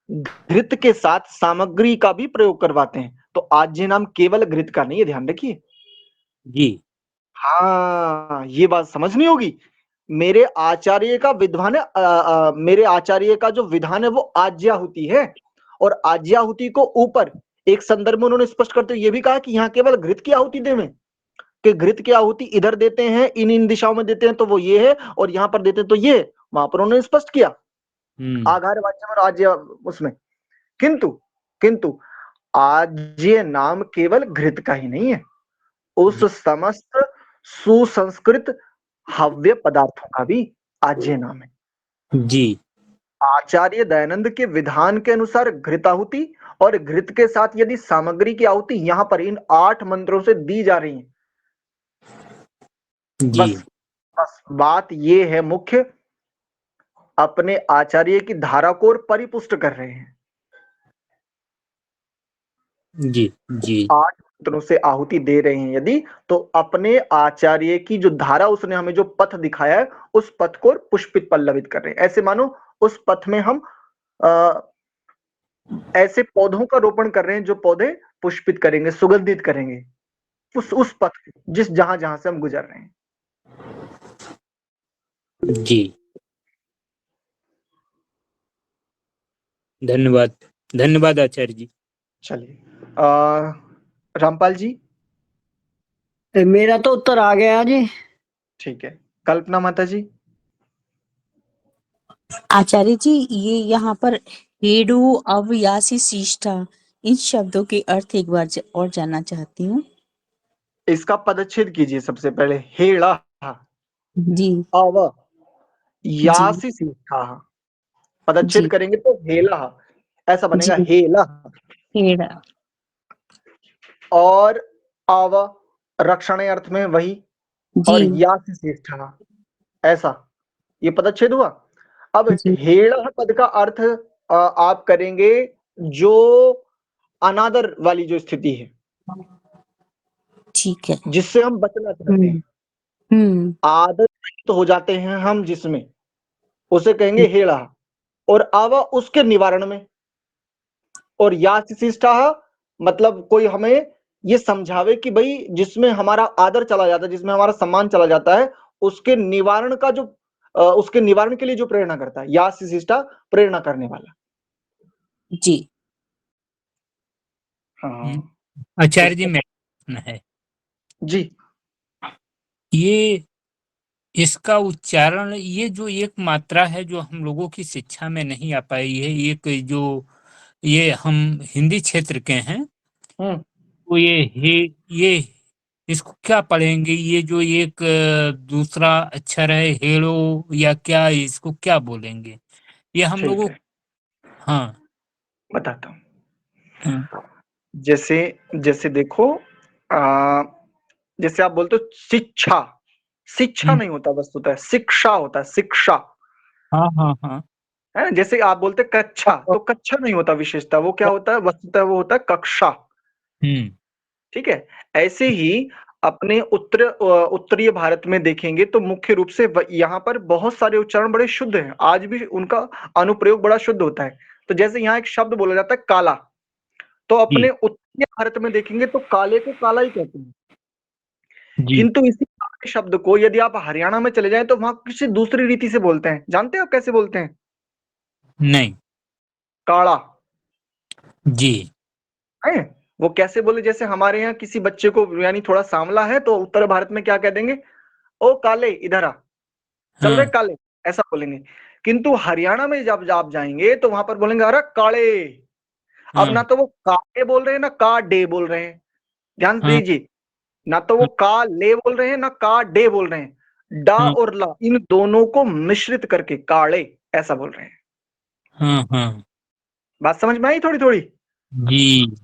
घृत के साथ सामग्री का भी प्रयोग करवाते हैं, तो आज्य नाम केवल घृत का नहीं है, ध्यान रखिए। जी हाँ ये बात समझनी होगी। मेरे आचार्य का विद्वान है, मेरे आचार्य का जो विधान है वो आज्याहुति है, और आज्याहुति को ऊपर एक संदर्भ में उन्होंने स्पष्ट करते हुए ये भी कहा कि यहाँ केवल घृत की आहुति देवें, कि घृत की आहुति इधर देते हैं, इन इन दिशाओं में देते हैं तो वो ये है, और यहाँ पर देते हैं तो ये है। वहां पर उन्होंने स्पष्ट किया आघार वाच्य और आज्य उसमें। किंतु किंतु आज्य नाम केवल घृत का ही नहीं है, उस समस्त सुसंस्कृत हव्य पदार्थों का भी आज्य नाम है। जी आचार्य दयानंद के विधान के अनुसार घृताहुति और घृत के साथ यदि सामग्री की आहुति यहां पर इन 8 मंत्रों से दी जा रही है, जी बस बस बात ये है मुख्य, अपने आचार्य की धारा को और परिपुष्ट कर रहे हैं। जी जी 8 मंत्रों से आहुति दे रहे हैं यदि, तो अपने आचार्य की जो धारा, उसने हमें जो पथ दिखाया है उस पथ को पुष्पित पल्लवित कर रहे हैं। ऐसे मानो उस पथ में हम ऐसे पौधों का रोपण कर रहे हैं जो पौधे पुष्पित करेंगे, सुगंधित करेंगे उस पथ जिस जहां जहां से हम गुजर रहे हैं। जी धन्यवाद धन्यवाद आचार्य जी। चलिए रामपाल जी। मेरा तो उत्तर आ गया जी। ठीक है, कल्पना माता जी। आचार्य जी, ये यहाँ पर हेडु अवयासी शिष्टा, इन शब्दों के अर्थ एक बार और जानना चाहती हूँ। इसका पदच्छेद कीजिए सबसे पहले। हेड़ा जी अव जी यासी सीखा, पदच्छेद जी करेंगे तो हेला, ऐसा बनेगा जी हेला। हेड़ा और अव रक्षण अर्थ में वही, जी और यासी श्रेष्ठा, ऐसा ये पदच्छेद हुआ। अब जी हेड़ा पद का अर्थ आप करेंगे जो अनादर वाली जो स्थिति है, ठीक है। जिससे हम बचना चाहते हैं, हम्म आदत तो हो जाते हैं हम जिसमें, उसे कहेंगे हेड़ा। और आवा उसके निवारण में, और यासिशिष्टा मतलब कोई हमें ये समझावे कि भाई जिसमें हमारा आदर चला जाता है, जिसमें हमारा सम्मान चला जाता है, उसके निवारण का जो उसके निवारण के लिए जो प्रेरणा करता है, यासिशिष्टा प्रेरणा करने वाला। जी। हाँ आचार्य जी इसका मेरा प्रश्न है, जी ये इसका उच्चारण, ये जो एक मात्रा है जो हम लोगों की शिक्षा में नहीं आ पाई है, एक जो ये हम हिंदी क्षेत्र के हैं, हम्म तो ये इसको क्या पढ़ेंगे? ये जो एक दूसरा अक्षर है हेड़ो या क्या, इसको क्या बोलेंगे? ये हम ठीक लोगों। है, हाँ। बताता हूँ। हाँ। जैसे जैसे देखो, आ, जैसे आप बोलते हो शिक्षा, शिक्षा हम्म, नहीं होता वस्तुतः, शिक्षा होता है, शिक्षा हाँ हाँ हाँ। है। जैसे आप बोलते कक्षा, तो कक्षा नहीं होता विशेषता, वो क्या होता है वस्तुतः, वो होता है कक्षा। हम्म। ठीक है। ऐसे ही अपने उत्तरीय भारत में देखेंगे तो मुख्य रूप से यहाँ पर बहुत सारे उच्चारण बड़े शुद्ध हैं, आज भी उनका अनुप्रयोग बड़ा शुद्ध होता है। तो जैसे यहाँ एक शब्द बोला जाता है काला, तो जी अपने उत्तरी भारत में देखेंगे तो काले को काला ही कहते हैं। जी। किंतु इसी काले शब्द को यदि आप हरियाणा में चले जाएं तो वहां किसी दूसरी रीति से बोलते हैं। जानते हैं आप कैसे बोलते हैं? नहीं। काला जी। है। वो कैसे बोले, जैसे हमारे यहाँ किसी बच्चे को यानी थोड़ा सांवला है तो उत्तर भारत में क्या कह देंगे, ओ काले इधर आ, चल रहे हाँ काले, ऐसा बोलेंगे। किंतु हरियाणा में जब आप जाएंगे तो वहां पर बोलेंगे अरे काले। अब हाँ ना तो वो काले बोल रहे हैं ना का डे बोल रहे हैं, ध्यान हाँ दीजिए। ना तो वो हाँ का ले बोल रहे हैं ना का डे बोल रहे हैं, डा हाँ और ला इन दोनों को मिश्रित करके काले ऐसा बोल रहे हैं। हाँ हाँ। बात समझ में आई थोड़ी थोड़ी? जी।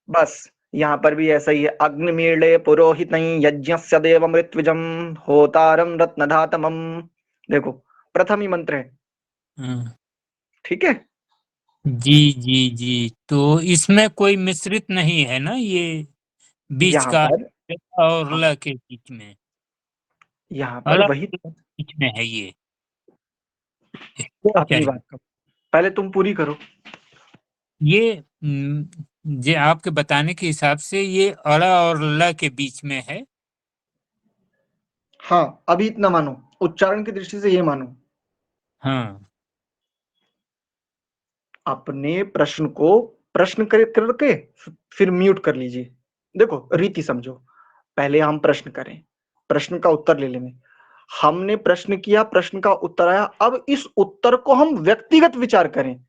बस यहाँ पर भी ऐसा ही है। अग्निमीळे पुरोहित यज्ञस्य देवमृत्विजम होतारम रत्नधातमम। देखो प्रथम ही मंत्र है। हाँ। ठीक है। जी जी जी, तो इसमें कोई मिश्रित नहीं है ना, ये बीच यहाँ का पर और हाँ, ल के बीच में, यहाँ पर अलग वही बीच में है ये, इसको अपनी आचार्य। बात का पहले तुम पूरी करो। ये जे आपके बताने के हिसाब से ये अड़ और ल के बीच में है। हाँ अभी इतना मानो, उच्चारण की दृष्टि से ये मानो। हाँ। अपने प्रश्न को प्रश्न करके फिर म्यूट कर लीजिए। देखो रीति समझो, पहले हम प्रश्न करें, प्रश्न का उत्तर ले लेंगे। हमने प्रश्न किया, प्रश्न का उत्तर आया, अब इस उत्तर को हम व्यक्तिगत विचार करें।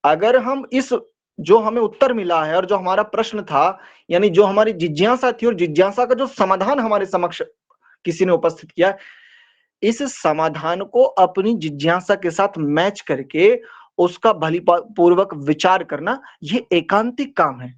अगर हम इस जो हमें उत्तर मिला है और जो हमारा प्रश्न था, यानी जो हमारी जिज्ञासा थी और जिज्ञासा का जो समाधान हमारे समक्ष किसी ने उपस्थित किया, इस समाधान को अपनी जिज्ञासा के साथ मैच करके उसका भली पूर्वक विचार करना, ये एकांतिक काम है,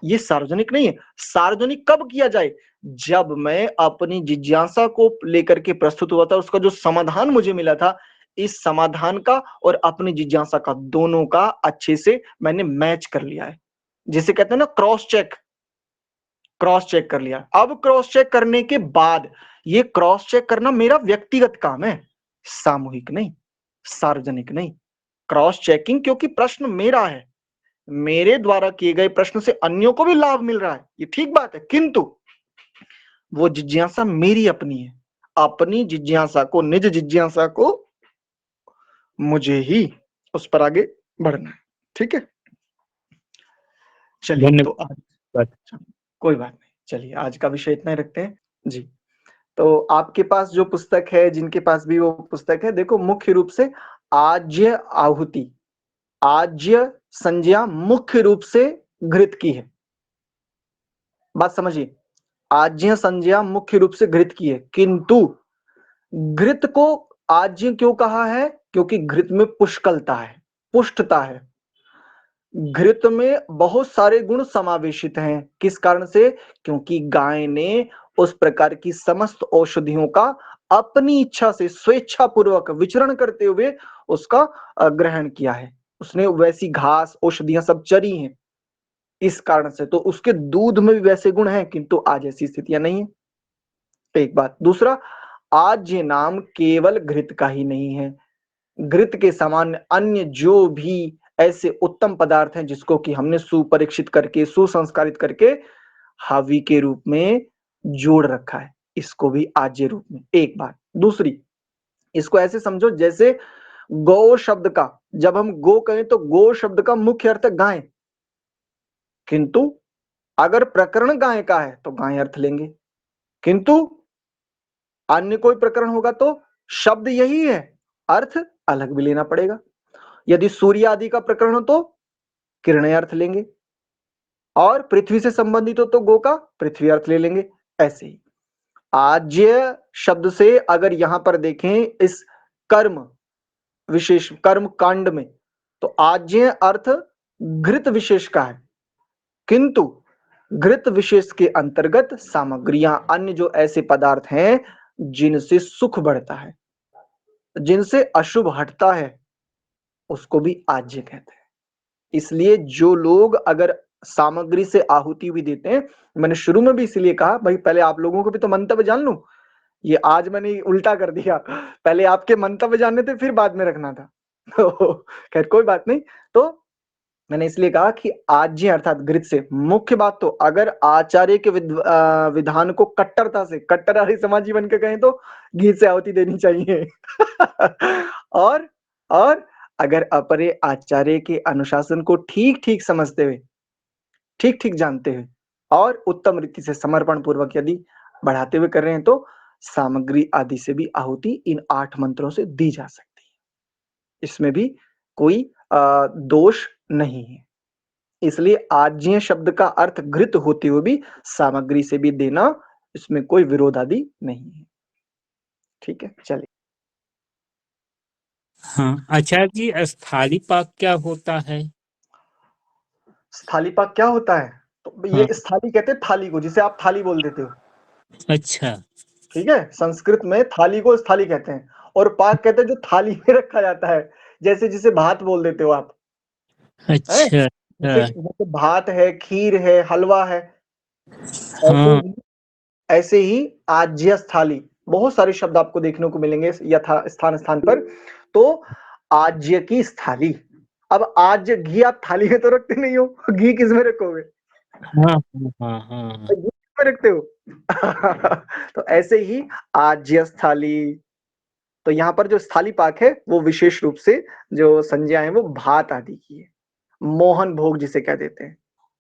ये सार्वजनिक नहीं है। सार्वजनिक कब किया जाए? जब मैं अपनी जिज्ञासा को लेकर के प्रस्तुत हुआ था, उसका जो समाधान मुझे मिला था, इस समाधान का और अपनी जिज्ञासा का, दोनों का अच्छे से मैंने मैच कर लिया है, जिसे कहते हैं ना क्रॉस चेक। क्रॉस चेक कर लिया। अब क्रॉस चेक करने के बाद, ये क्रॉस चेक करना मेरा व्यक्तिगत काम है, सामूहिक नहीं, सार्वजनिक नहीं। क्रॉस चेकिंग, क्योंकि प्रश्न मेरा है, मेरे द्वारा किए गए प्रश्न से अन्यों को भी लाभ मिल रहा है, ये ठीक बात है। किंतु वो जिज्ञासा मेरी अपनी है, अपनी जिज्ञासा को, निज जिज्ञासा को मुझे ही उस पर आगे बढ़ना है। ठीक है। चलिए तो आज, धन्यवाद। कोई बात नहीं, चलिए आज का विषय इतना ही रखते हैं जी। तो आपके पास जो पुस्तक है, जिनके पास भी वो पुस्तक है, देखो मुख्य रूप से आज्य आहुति, आज्य संज्ञा मुख्य रूप से घृत की है। बात समझिए, आज्य संज्ञा मुख्य रूप से घृत की है, किंतु घृत को आज्य क्यों कहा है? क्योंकि घृत में पुष्कलता है, पुष्टता है। घृत में बहुत सारे गुण समावेशित हैं। किस कारण से? क्योंकि गाय ने उस प्रकार की समस्त औषधियों का अपनी इच्छा से स्वेच्छा पूर्वक विचरण करते हुए उसका ग्रहण किया है। उसने वैसी घास औषधियां सब चरी हैं, इस कारण से तो उसके दूध में भी वैसे गुण हैं, किंतु आज ऐसी स्थितियां नहीं है। एक बात। दूसरा, आज ये नाम केवल घृत का ही नहीं है, घृत के समान अन्य जो भी ऐसे उत्तम पदार्थ हैं जिसको कि हमने सुपरीक्षित करके सुसंस्कारित करके हावी के रूप में जोड़ रखा है, इसको भी आज्य रूप में। एक बात। दूसरी, इसको ऐसे समझो जैसे गौ शब्द का, जब हम गो कहें तो गो शब्द का मुख्य अर्थ है गाय, किंतु अगर प्रकरण गाय का है तो गाय अर्थ लेंगे, किंतु अन्य कोई प्रकरण होगा तो शब्द यही है, अर्थ अलग भी लेना पड़ेगा। यदि सूर्य आदि का प्रकरण हो तो किरणें अर्थ लेंगे, और पृथ्वी से संबंधित हो तो गो का पृथ्वी अर्थ ले लेंगे। ऐसे ही आज्य शब्द से अगर यहां पर देखें इस कर्म विशेष कर्म कांड में, तो आज्य अर्थ घृत विशेष का है, किंतु घृत विशेष के अंतर्गत सामग्रियां अन्य जो ऐसे पदार्थ हैं जिनसे सुख बढ़ता है, जिनसे अशुभ हटता है, उसको भी आज्य कहते हैं। इसलिए जो लोग अगर सामग्री से आहुति भी देते हैं, मैंने शुरू में भी इसलिए कहा भाई पहले आप लोगों को भी तो मंतव्य जान लूं, ये आज मैंने उल्टा कर दिया, पहले आपके मंतव्य जानने थे फिर बाद में रखना था। तो खैर कोई बात नहीं। तो मैंने इसलिए कहा कि आज्य अर्थात घृत से, मुख्य बात तो अगर आचार्य के विधान को कट्टरता से, कट्टर समाजी बन के कहें तो घी से आहुति देनी चाहिए। और अगर अपरे आचार्य के अनुशासन को ठीक ठीक समझते हुए, ठीक ठीक जानते हुए और उत्तम रीति से समर्पण पूर्वक यदि बढ़ाते हुए कर रहे हैं तो सामग्री आदि से भी आहुति इन 8 मंत्रों से दी जा सकती है, इसमें भी कोई दोष नहीं है। इसलिए आज्य शब्द का अर्थ घृत होते हुए भी सामग्री से भी देना, इसमें कोई विरोध आदि नहीं है। ठीक है, चलिए। हाँ आचार्य जी, स्थाली पाक क्या होता है? स्थाली पाक क्या होता है? तो ये हाँ, स्थाली कहते हैं थाली को, जिसे आप थाली बोल देते हो। अच्छा। ठीक है, संस्कृत में थाली को स्थाली कहते हैं, और पाक कहते हैं जो थाली में रखा जाता है, जैसे जिसे भात बोल देते हो आप, है? अच्छा। जैसे भात है, खीर है, हलवा है, हाँ, ऐसे ही आज्य थाली, बहुत सारे शब्द आपको देखने को मिलेंगे यथा स्थान स्थान पर। तो आज्य की थाली, अब आज्य घी आप थाली में तो रखते नहीं हो, घी किस में रखोगे? हाँ, हाँ, हाँ, घी किस में रखते हो? तो ऐसे ही आज्य थाली। तो यहाँ पर जो स्थाली पाक है वो विशेष रूप से जो संज्ञा है वो भात आदि की है, मोहन भोग जिसे कह देते हैं।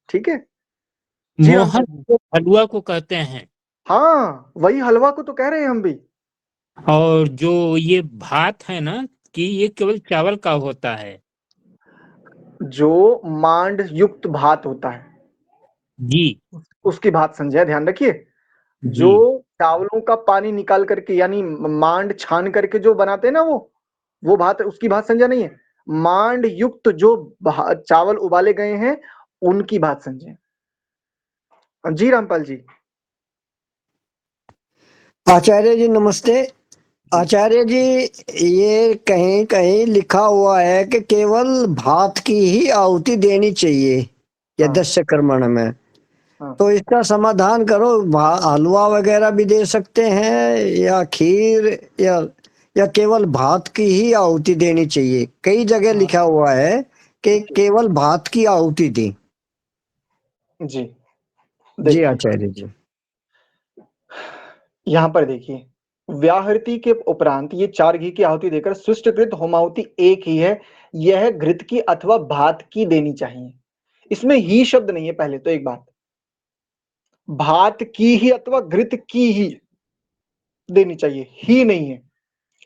ठीक है जी रामपाल मोहन जी। को हलवा को कहते हैं। हाँ, वही हलवा को तो कह रहे हैं हम भी। और जो ये भात है ना, कि ये केवल चावल का होता है। जो मांड युक्त भात होता है जी। उसकी भात संज्ञा ध्यान रखिए। जो जी। चावलों का पानी निकाल करके यानी मांड छान करके जो बनाते हैं ना वो भात, उसकी भात संज्ञा नहीं है। मांड युक्त जो चावल उबाले गए हैं उनकी भात संज्ञा। जी रामपाल जी। आचार्य जी नमस्ते। आचार्य जी, ये कहीं कहीं लिखा हुआ है कि केवल भात की ही आहुति देनी चाहिए या हाँ, 10 कर्मण में, हाँ। तो इसका समाधान करो। हलवा वगैरह भी दे सकते हैं या खीर, या केवल भात की ही आहुति देनी चाहिए? कई जगह लिखा हुआ है कि केवल भात की आहुति दी। जी जी देखिए, आचार्य जी। यहाँ पर देखिए, व्याहृति के उपरांत ये 4 घी की आहुति देकर सुष्टकृत होमाहुति एक ही है, यह घृत की अथवा भात की देनी चाहिए। इसमें ही शब्द नहीं है। पहले तो एक बात, भात की ही अथवा घृत की ही देनी चाहिए, ही नहीं है,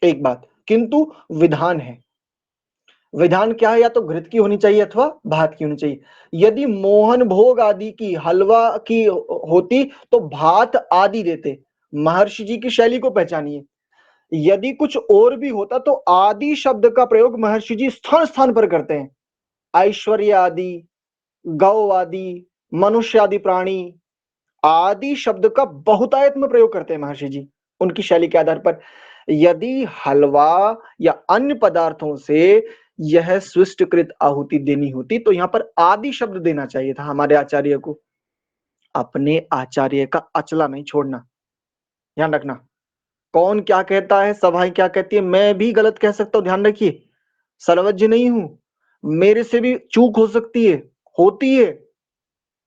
एक बात। किंतु विधान है। विधान क्या है? या तो घृत की होनी चाहिए अथवा भात की होनी चाहिए। यदि मोहन भोग आदि की हलवा की होती तो भात आदि देते। महर्षि जी की शैली को पहचानिए। यदि कुछ और भी होता तो आदि शब्द का प्रयोग महर्षि जी स्थान स्थान पर करते हैं। ऐश्वर्य आदि, गौ आदि, मनुष्य आदि प्राणी आदि शब्द का बहुतायत में प्रयोग करते हैं महर्षि जी उनकी शैली के आधार पर। यदि हलवा या अन्य पदार्थों से यह स्विष्टकृत आहुति देनी होती तो यहां पर आदि शब्द देना चाहिए था हमारे आचार्य को। अपने आचार्य का अचला नहीं छोड़ना, ध्यान रखना। कौन क्या कहता है, सभाएं क्या कहती है, मैं भी गलत कह सकता हूं, ध्यान रखिए, सर्वज्ञ नहीं हूं, मेरे से भी चूक हो सकती है, होती है,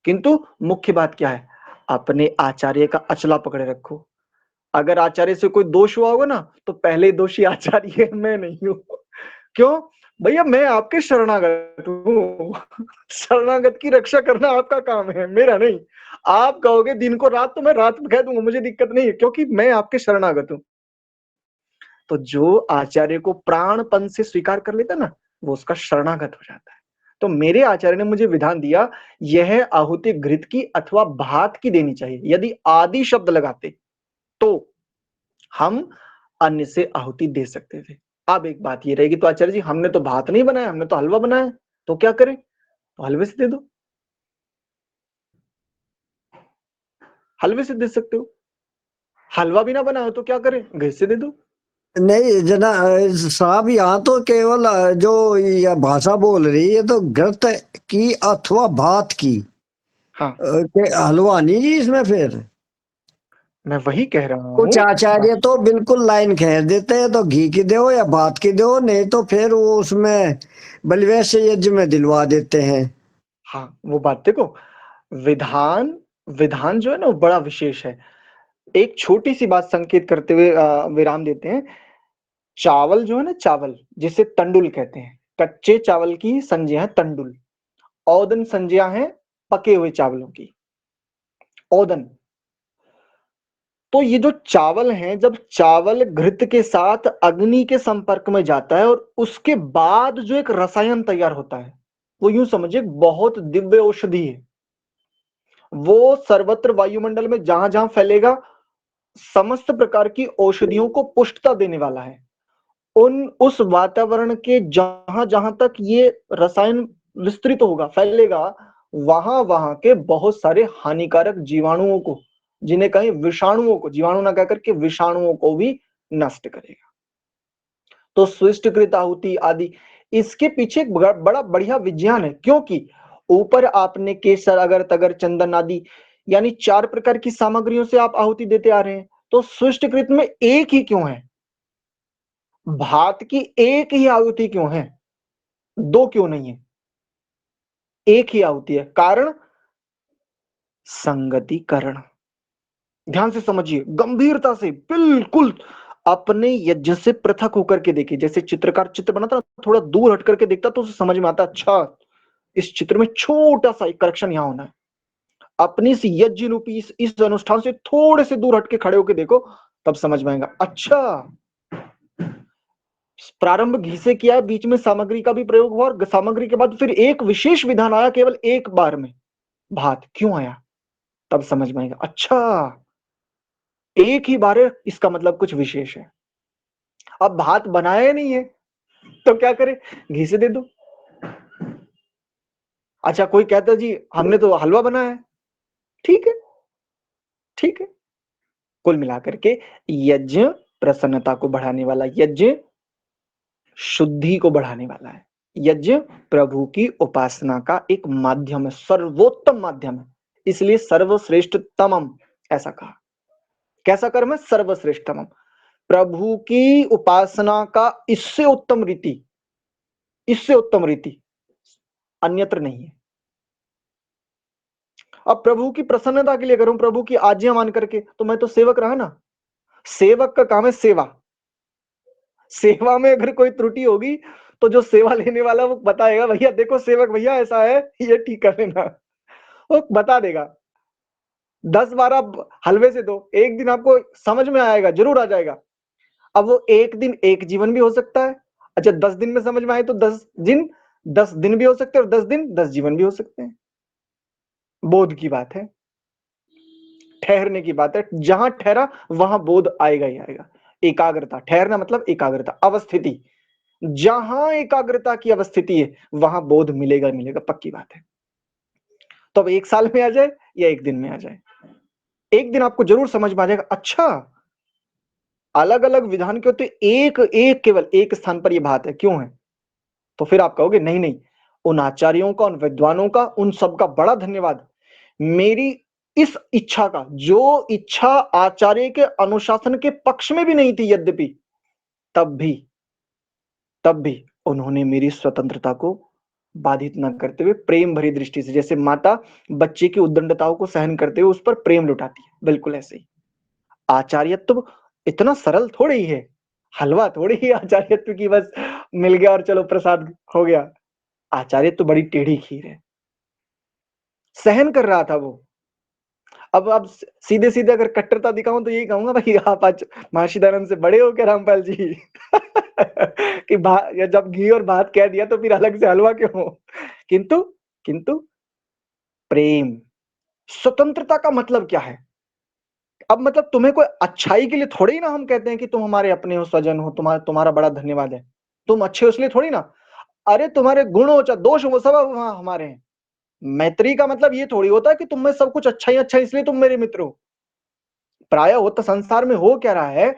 किंतु मुख्य बात क्या है, अपने आचार्य का अचला पकड़े रखो। अगर आचार्य से कोई दोष हुआ होगा ना, तो पहले दोषी आचार्य है, मैं नहीं हूं। क्यों भैया, मैं आपके शरणागत हूं। शरणागत की रक्षा करना आपका काम है, मेरा नहीं। आप कहोगे दिन को रात, तो मैं रात कह दूंगा, मुझे दिक्कत नहीं है, क्योंकि मैं आपके शरणागत हूं। तो जो आचार्य को प्राणपन से स्वीकार कर लेता ना, वो उसका शरणागत हो जाता है। तो मेरे आचार्य ने मुझे विधान दिया, यह आहुति घृत की अथवा भात की देनी चाहिए। यदि आदि शब्द लगाते तो हम अन्न से आहुति दे सकते थे। अब एक बात ये रहेगी, तो आचार्य जी हमने तो भात नहीं बनाया, हमने तो हलवा बनाया, तो क्या करें? तो हलवे से दे दो, हलवे से दे सकते हो। हलवा भी ना बनाया तो क्या करें? घी से दे दो। नहीं जना साहब, यहाँ तो केवल जो यह भाषा बोल रही है तो घृत की अथवा भात की, हाँ, हलवा नहीं जी इसमें। फिर मैं वही कह रहा हूं। कुछ आचार्य तो बिल्कुल लाइन खींच देते हैं, तो घी की दो या भात की दो, नहीं तो फिर वो उसमें बलिवेश यज्ञ में दिलवा देते हैं। हाँ, वो बात देखो, विधान विधान जो है ना, वो बड़ा विशेष है। एक छोटी सी बात संकेत करते हुए विराम देते हैं। चावल जो है ना, चावल जिसे तंडुल कहते हैं, कच्चे चावल की संज्ञा है तंडुल। औदन संज्ञा है पके हुए चावलों की, औदन। तो ये जो चावल हैं, जब चावल घृत के साथ अग्नि के संपर्क में जाता है और उसके बाद जो एक रसायन तैयार होता है, वो यूं समझिए बहुत दिव्य औषधि है। वो सर्वत्र वायुमंडल में जहां जहां फैलेगा, समस्त प्रकार की औषधियों को पुष्टता देने वाला है। उस वातावरण के जहां जहां तक ये रसायन विस्तृत होगा, फैलेगा, वहां वहां के बहुत सारे हानिकारक जीवाणुओं को, जिन्हें कहीं विषाणुओं को, जीवाणु ना कहकर के विषाणुओं को भी नष्ट करेगा। तो स्विष्टकृत आहुति आदि, इसके पीछे एक बड़ा बढ़िया विज्ञान है। क्योंकि ऊपर आपने केसर, अगर तगर, चंदन आदि, यानी 4 प्रकार की सामग्रियों से आप आहुति देते आ रहे हैं, तो स्विष्टकृत में एक ही क्यों है? भात की एक ही आहुति क्यों है? 2 क्यों नहीं है? एक ही आहुति है। कारण संगतिकरण। ध्यान से समझिए, गंभीरता से, बिल्कुल अपने यज्ञ से पृथक होकर के देखिए। जैसे चित्रकार चित्र बनाता ना, थोड़ा दूर हट करके देखता तो उसे समझ में आता, अच्छा इस चित्र में छोटा सा एक करेक्शन यहां होना है। अपनी इस यज्ञ रूपी इस अनुष्ठान से थोड़े से दूर हट के खड़े होकर देखो, तब समझ में आएगा। अच्छा, प्रारंभ घी से किया है, बीच में सामग्री का भी प्रयोग हुआ, और सामग्री के बाद फिर एक विशेष विधान आया केवल एक बार में, भात क्यों आया? तब समझ में आएगा, अच्छा एक ही बार है, इसका मतलब कुछ विशेष है। अब भात बनाया नहीं है तो क्या करें? घी से दे दो। अच्छा, कोई कहता जी हमने तो हलवा बनाया है, ठीक है, ठीक है। कुल मिलाकर के यज्ञ प्रसन्नता को बढ़ाने वाला, यज्ञ शुद्धि को बढ़ाने वाला है। यज्ञ प्रभु की उपासना का एक माध्यम है, सर्वोत्तम माध्यम है। इसलिए सर्वश्रेष्ठतमम ऐसा कहा। कैसा कर्म है? सर्वश्रेष्ठतमम। प्रभु की उपासना का इससे उत्तम रीति, इससे उत्तम रीति अन्यत्र नहीं है। अब प्रभु की प्रसन्नता के लिए करूं, प्रभु की आज्ञा मान करके, तो मैं तो सेवक रहा ना। सेवक का काम है सेवा। सेवा में अगर कोई त्रुटि होगी तो जो सेवा लेने वाला वो बताएगा, भैया देखो सेवक भैया ऐसा है, ये ठीक कर लेना, वो बता देगा। 10-12 हलवे से दो, एक दिन आपको समझ में आएगा, जरूर आ जाएगा। अब वो एक दिन एक जीवन भी हो सकता है। अच्छा, 10 दिन में समझ में आए तो 10 दिन भी हो सकते हैं, और 10 दिन 10 जीवन भी हो सकते हैं। बोध की बात है, ठहरने की बात है। जहां ठहरा वहां बोध आएगा ही आएगा। एकाग्रता, ठहरना मतलब एकाग्रता, अवस्थिति। जहां एकाग्रता की अवस्थिति है वहां बोध मिलेगा, मिलेगा, पक्की बात है। तो अब 1 साल में आ जाए या 1 दिन में आ जाए, एक दिन आपको जरूर समझ में आ जाएगा, अच्छा अलग अलग विधान के होते, एक एक केवल एक स्थान पर यह बात है, क्यों है? तो फिर आप कहोगे नहीं नहीं, उन आचार्यों का, उन विद्वानों का, उन सबका बड़ा धन्यवाद। मेरी इस इच्छा का, जो इच्छा आचार्य के अनुशासन के पक्ष में भी नहीं थी यद्यपि, तब भी उन्होंने मेरी स्वतंत्रता को बाधित न करते हुए प्रेम भरी दृष्टि से, जैसे माता बच्चे की उद्दंडताओं को सहन करते हुए उस पर प्रेम लुटाती है, बिल्कुल ऐसे ही आचार्यत्व इतना सरल थोड़ी ही है, हलवा थोड़ी ही आचार्यत्व की बस मिल गया और चलो प्रसाद हो गया। आचार्यत्व बड़ी टेढ़ी खीर है। सहन कर रहा था वो। अब सीधे-सीधे अगर कट्टरता दिखाऊँ तो यही कहूँगा भाई आप आज महर्षि दयानंद से बड़े हो क्या रामपाल जी? कि या जब घी और भात कह दिया तो फिर अलग से हलवा क्यों? किंतु प्रेम, स्वतंत्रता का मतलब क्या है? अब मतलब तुम्हें कोई अच्छाई के लिए थोड़ी ना हम कहते हैं कि तुम हमारे अपने हो, स्वजन हो, तुम्हारा बड़ा धन्यवाद है। तुम अच्छे हो इसलिए थोड़ी ना। अरे तुम्हारे गुण हो चाहे दोष हो वो सब वहाँ हमारे हैं। मैत्री का मतलब ये थोड़ी होता है कि तुम में सब कुछ अच्छा ही अच्छा है इसलिए तुम मेरे मित्र हो। प्रायः हो तो संसार में हो क्या रहा है,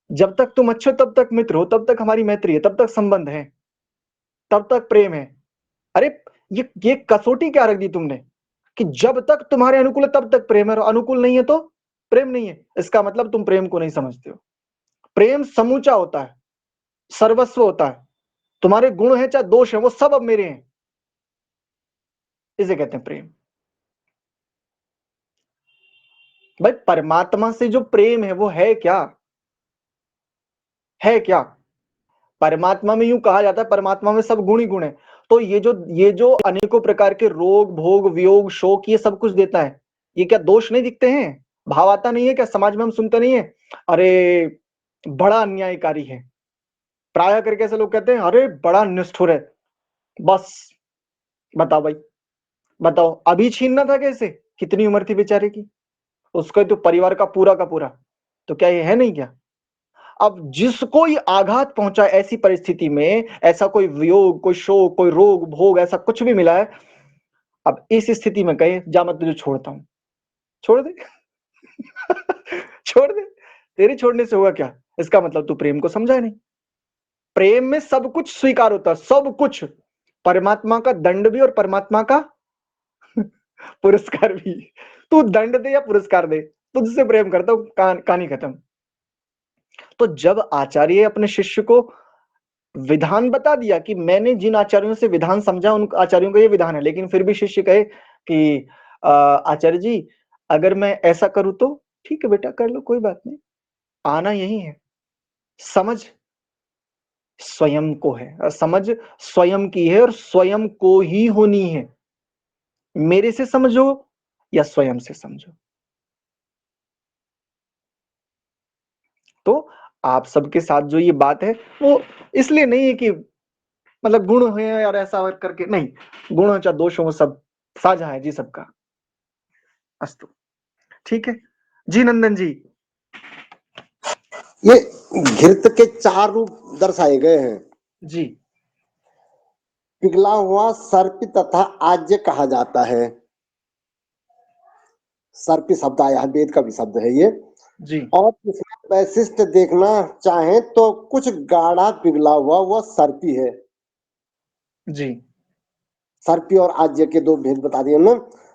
जब तक तुम अच्छे हो तब तक मित्र हो, तब तक हमारी मैत्री है, तब तक संबंध है, तब तक प्रेम है। अरे ये कसौटी क्या रख दी तुमने कि जब तक तुम्हारे अनुकूल है तब तक प्रेम है और अनुकूल नहीं है तो प्रेम नहीं है। इसका मतलब तुम प्रेम को नहीं समझते हो। प्रेम समूचा होता है, सर्वस्व होता है। तुम्हारे गुण है चाहे दोष है वो सब अब मेरे हैं, इसे कहते हैं प्रेम। भाई परमात्मा से जो प्रेम है वो है क्या? परमात्मा में यूं कहा जाता है परमात्मा में सब गुण ही गुण है। तो ये जो अनेकों प्रकार के रोग भोग वियोग शोक ये सब कुछ देता है, ये क्या दोष नहीं दिखते हैं? भाव आता नहीं है क्या? समाज में हम सुनते नहीं है अरे बड़ा अन्यायकारी है। प्राय करके ऐसे लोग कहते हैं अरे बड़ा निष्ठुर है। बस बताओ भाई, बताओ अभी छीनना था कैसे? कितनी उम्र थी बेचारे की, उसका तो परिवार का पूरा। तो क्या ये है नहीं क्या? अब जिसको ये आघात पहुंचा ऐसी परिस्थिति में, ऐसा कोई वियोग, कोई शोक, कोई रोग भोग ऐसा कुछ भी मिला है, अब इस स्थिति में कहे जा मैं तुझे छोड़ता हूं, छोड़ दे छोड़ दे। तेरे छोड़ने से होगा क्या? इसका मतलब तू प्रेम को समझा नहीं। प्रेम में सब कुछ स्वीकार होता है, सब कुछ, परमात्मा का दंड भी और परमात्मा का पुरस्कार भी। तू दंड दे या पुरस्कार दे, तुझसे प्रेम करता हूं, कहानी खत्म। तो जब आचार्य अपने शिष्य को विधान बता दिया कि मैंने जिन आचार्यों से विधान समझा उन आचार्यों का ये विधान है, लेकिन फिर भी शिष्य कहे कि आचार्य जी अगर मैं ऐसा करूं तो ठीक है बेटा कर लो, कोई बात नहीं। आना यही है, समझ स्वयं को है, समझ स्वयं की है और स्वयं को ही होनी है। मेरे से समझो या स्वयं से समझो। तो आप सबके साथ जो ये बात है वो इसलिए नहीं है कि मतलब गुण है यार ऐसा करके, नहीं, गुण हो चाहे दोष हो सब साझा है जी सबका। अस्तु, ठीक है जी नंदन जी। ये घृत के 4 रूप दर्शाए गए हैं। जी पिघला हुआ सर्प तथा आज्य कहा जाता है। सर्प शब्द आया है, वेद का भी शब्द है ये। जी और इसमें वैशिष्ट देखना चाहें तो कुछ गाढ़ा पिघला हुआ वह सर्पी है। जी सर्पी और आज्य के 2 भेद बता दिए हमने।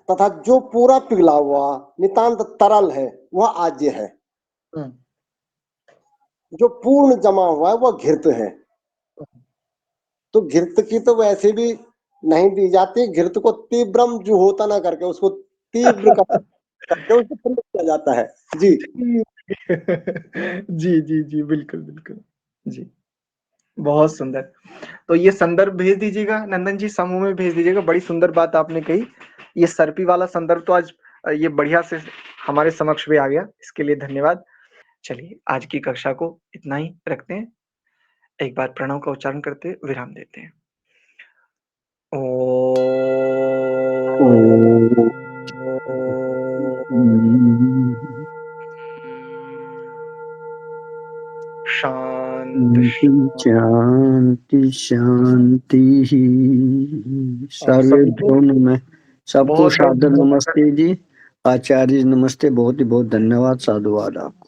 तथा जो पूरा पिघला हुआ नितांत तरल है वह आज्य है। जो पूर्ण जमा हुआ है वह घृत है। तो घृत की तो वैसे भी नहीं दी जाती, घृत को तीव्रम जो होता ना करके उसको तीव्र करके उसको प्रयोग किया जाता है जी। जी बिल्कुल जी, बहुत सुंदर। तो ये संदर्भ भेज दीजिएगा नंदन जी, समूह में भेज दीजिएगा। बड़ी सुंदर बात आपने कही। ये सर्पी वाला संदर्भ तो आज ये बढ़िया से हमारे समक्ष भी आ गया, इसके लिए धन्यवाद। चलिए आज की कक्षा को इतना ही रखते हैं। एक बार प्रणव का उच्चारण करते विराम देते हैं। शांति शांति शांति। सर्वेभ्यो नमः। सबको बहुत सादर नमस्ते जी। आचार्य नमस्ते, बहुत ही बहुत धन्यवाद, साधुवाद आपको।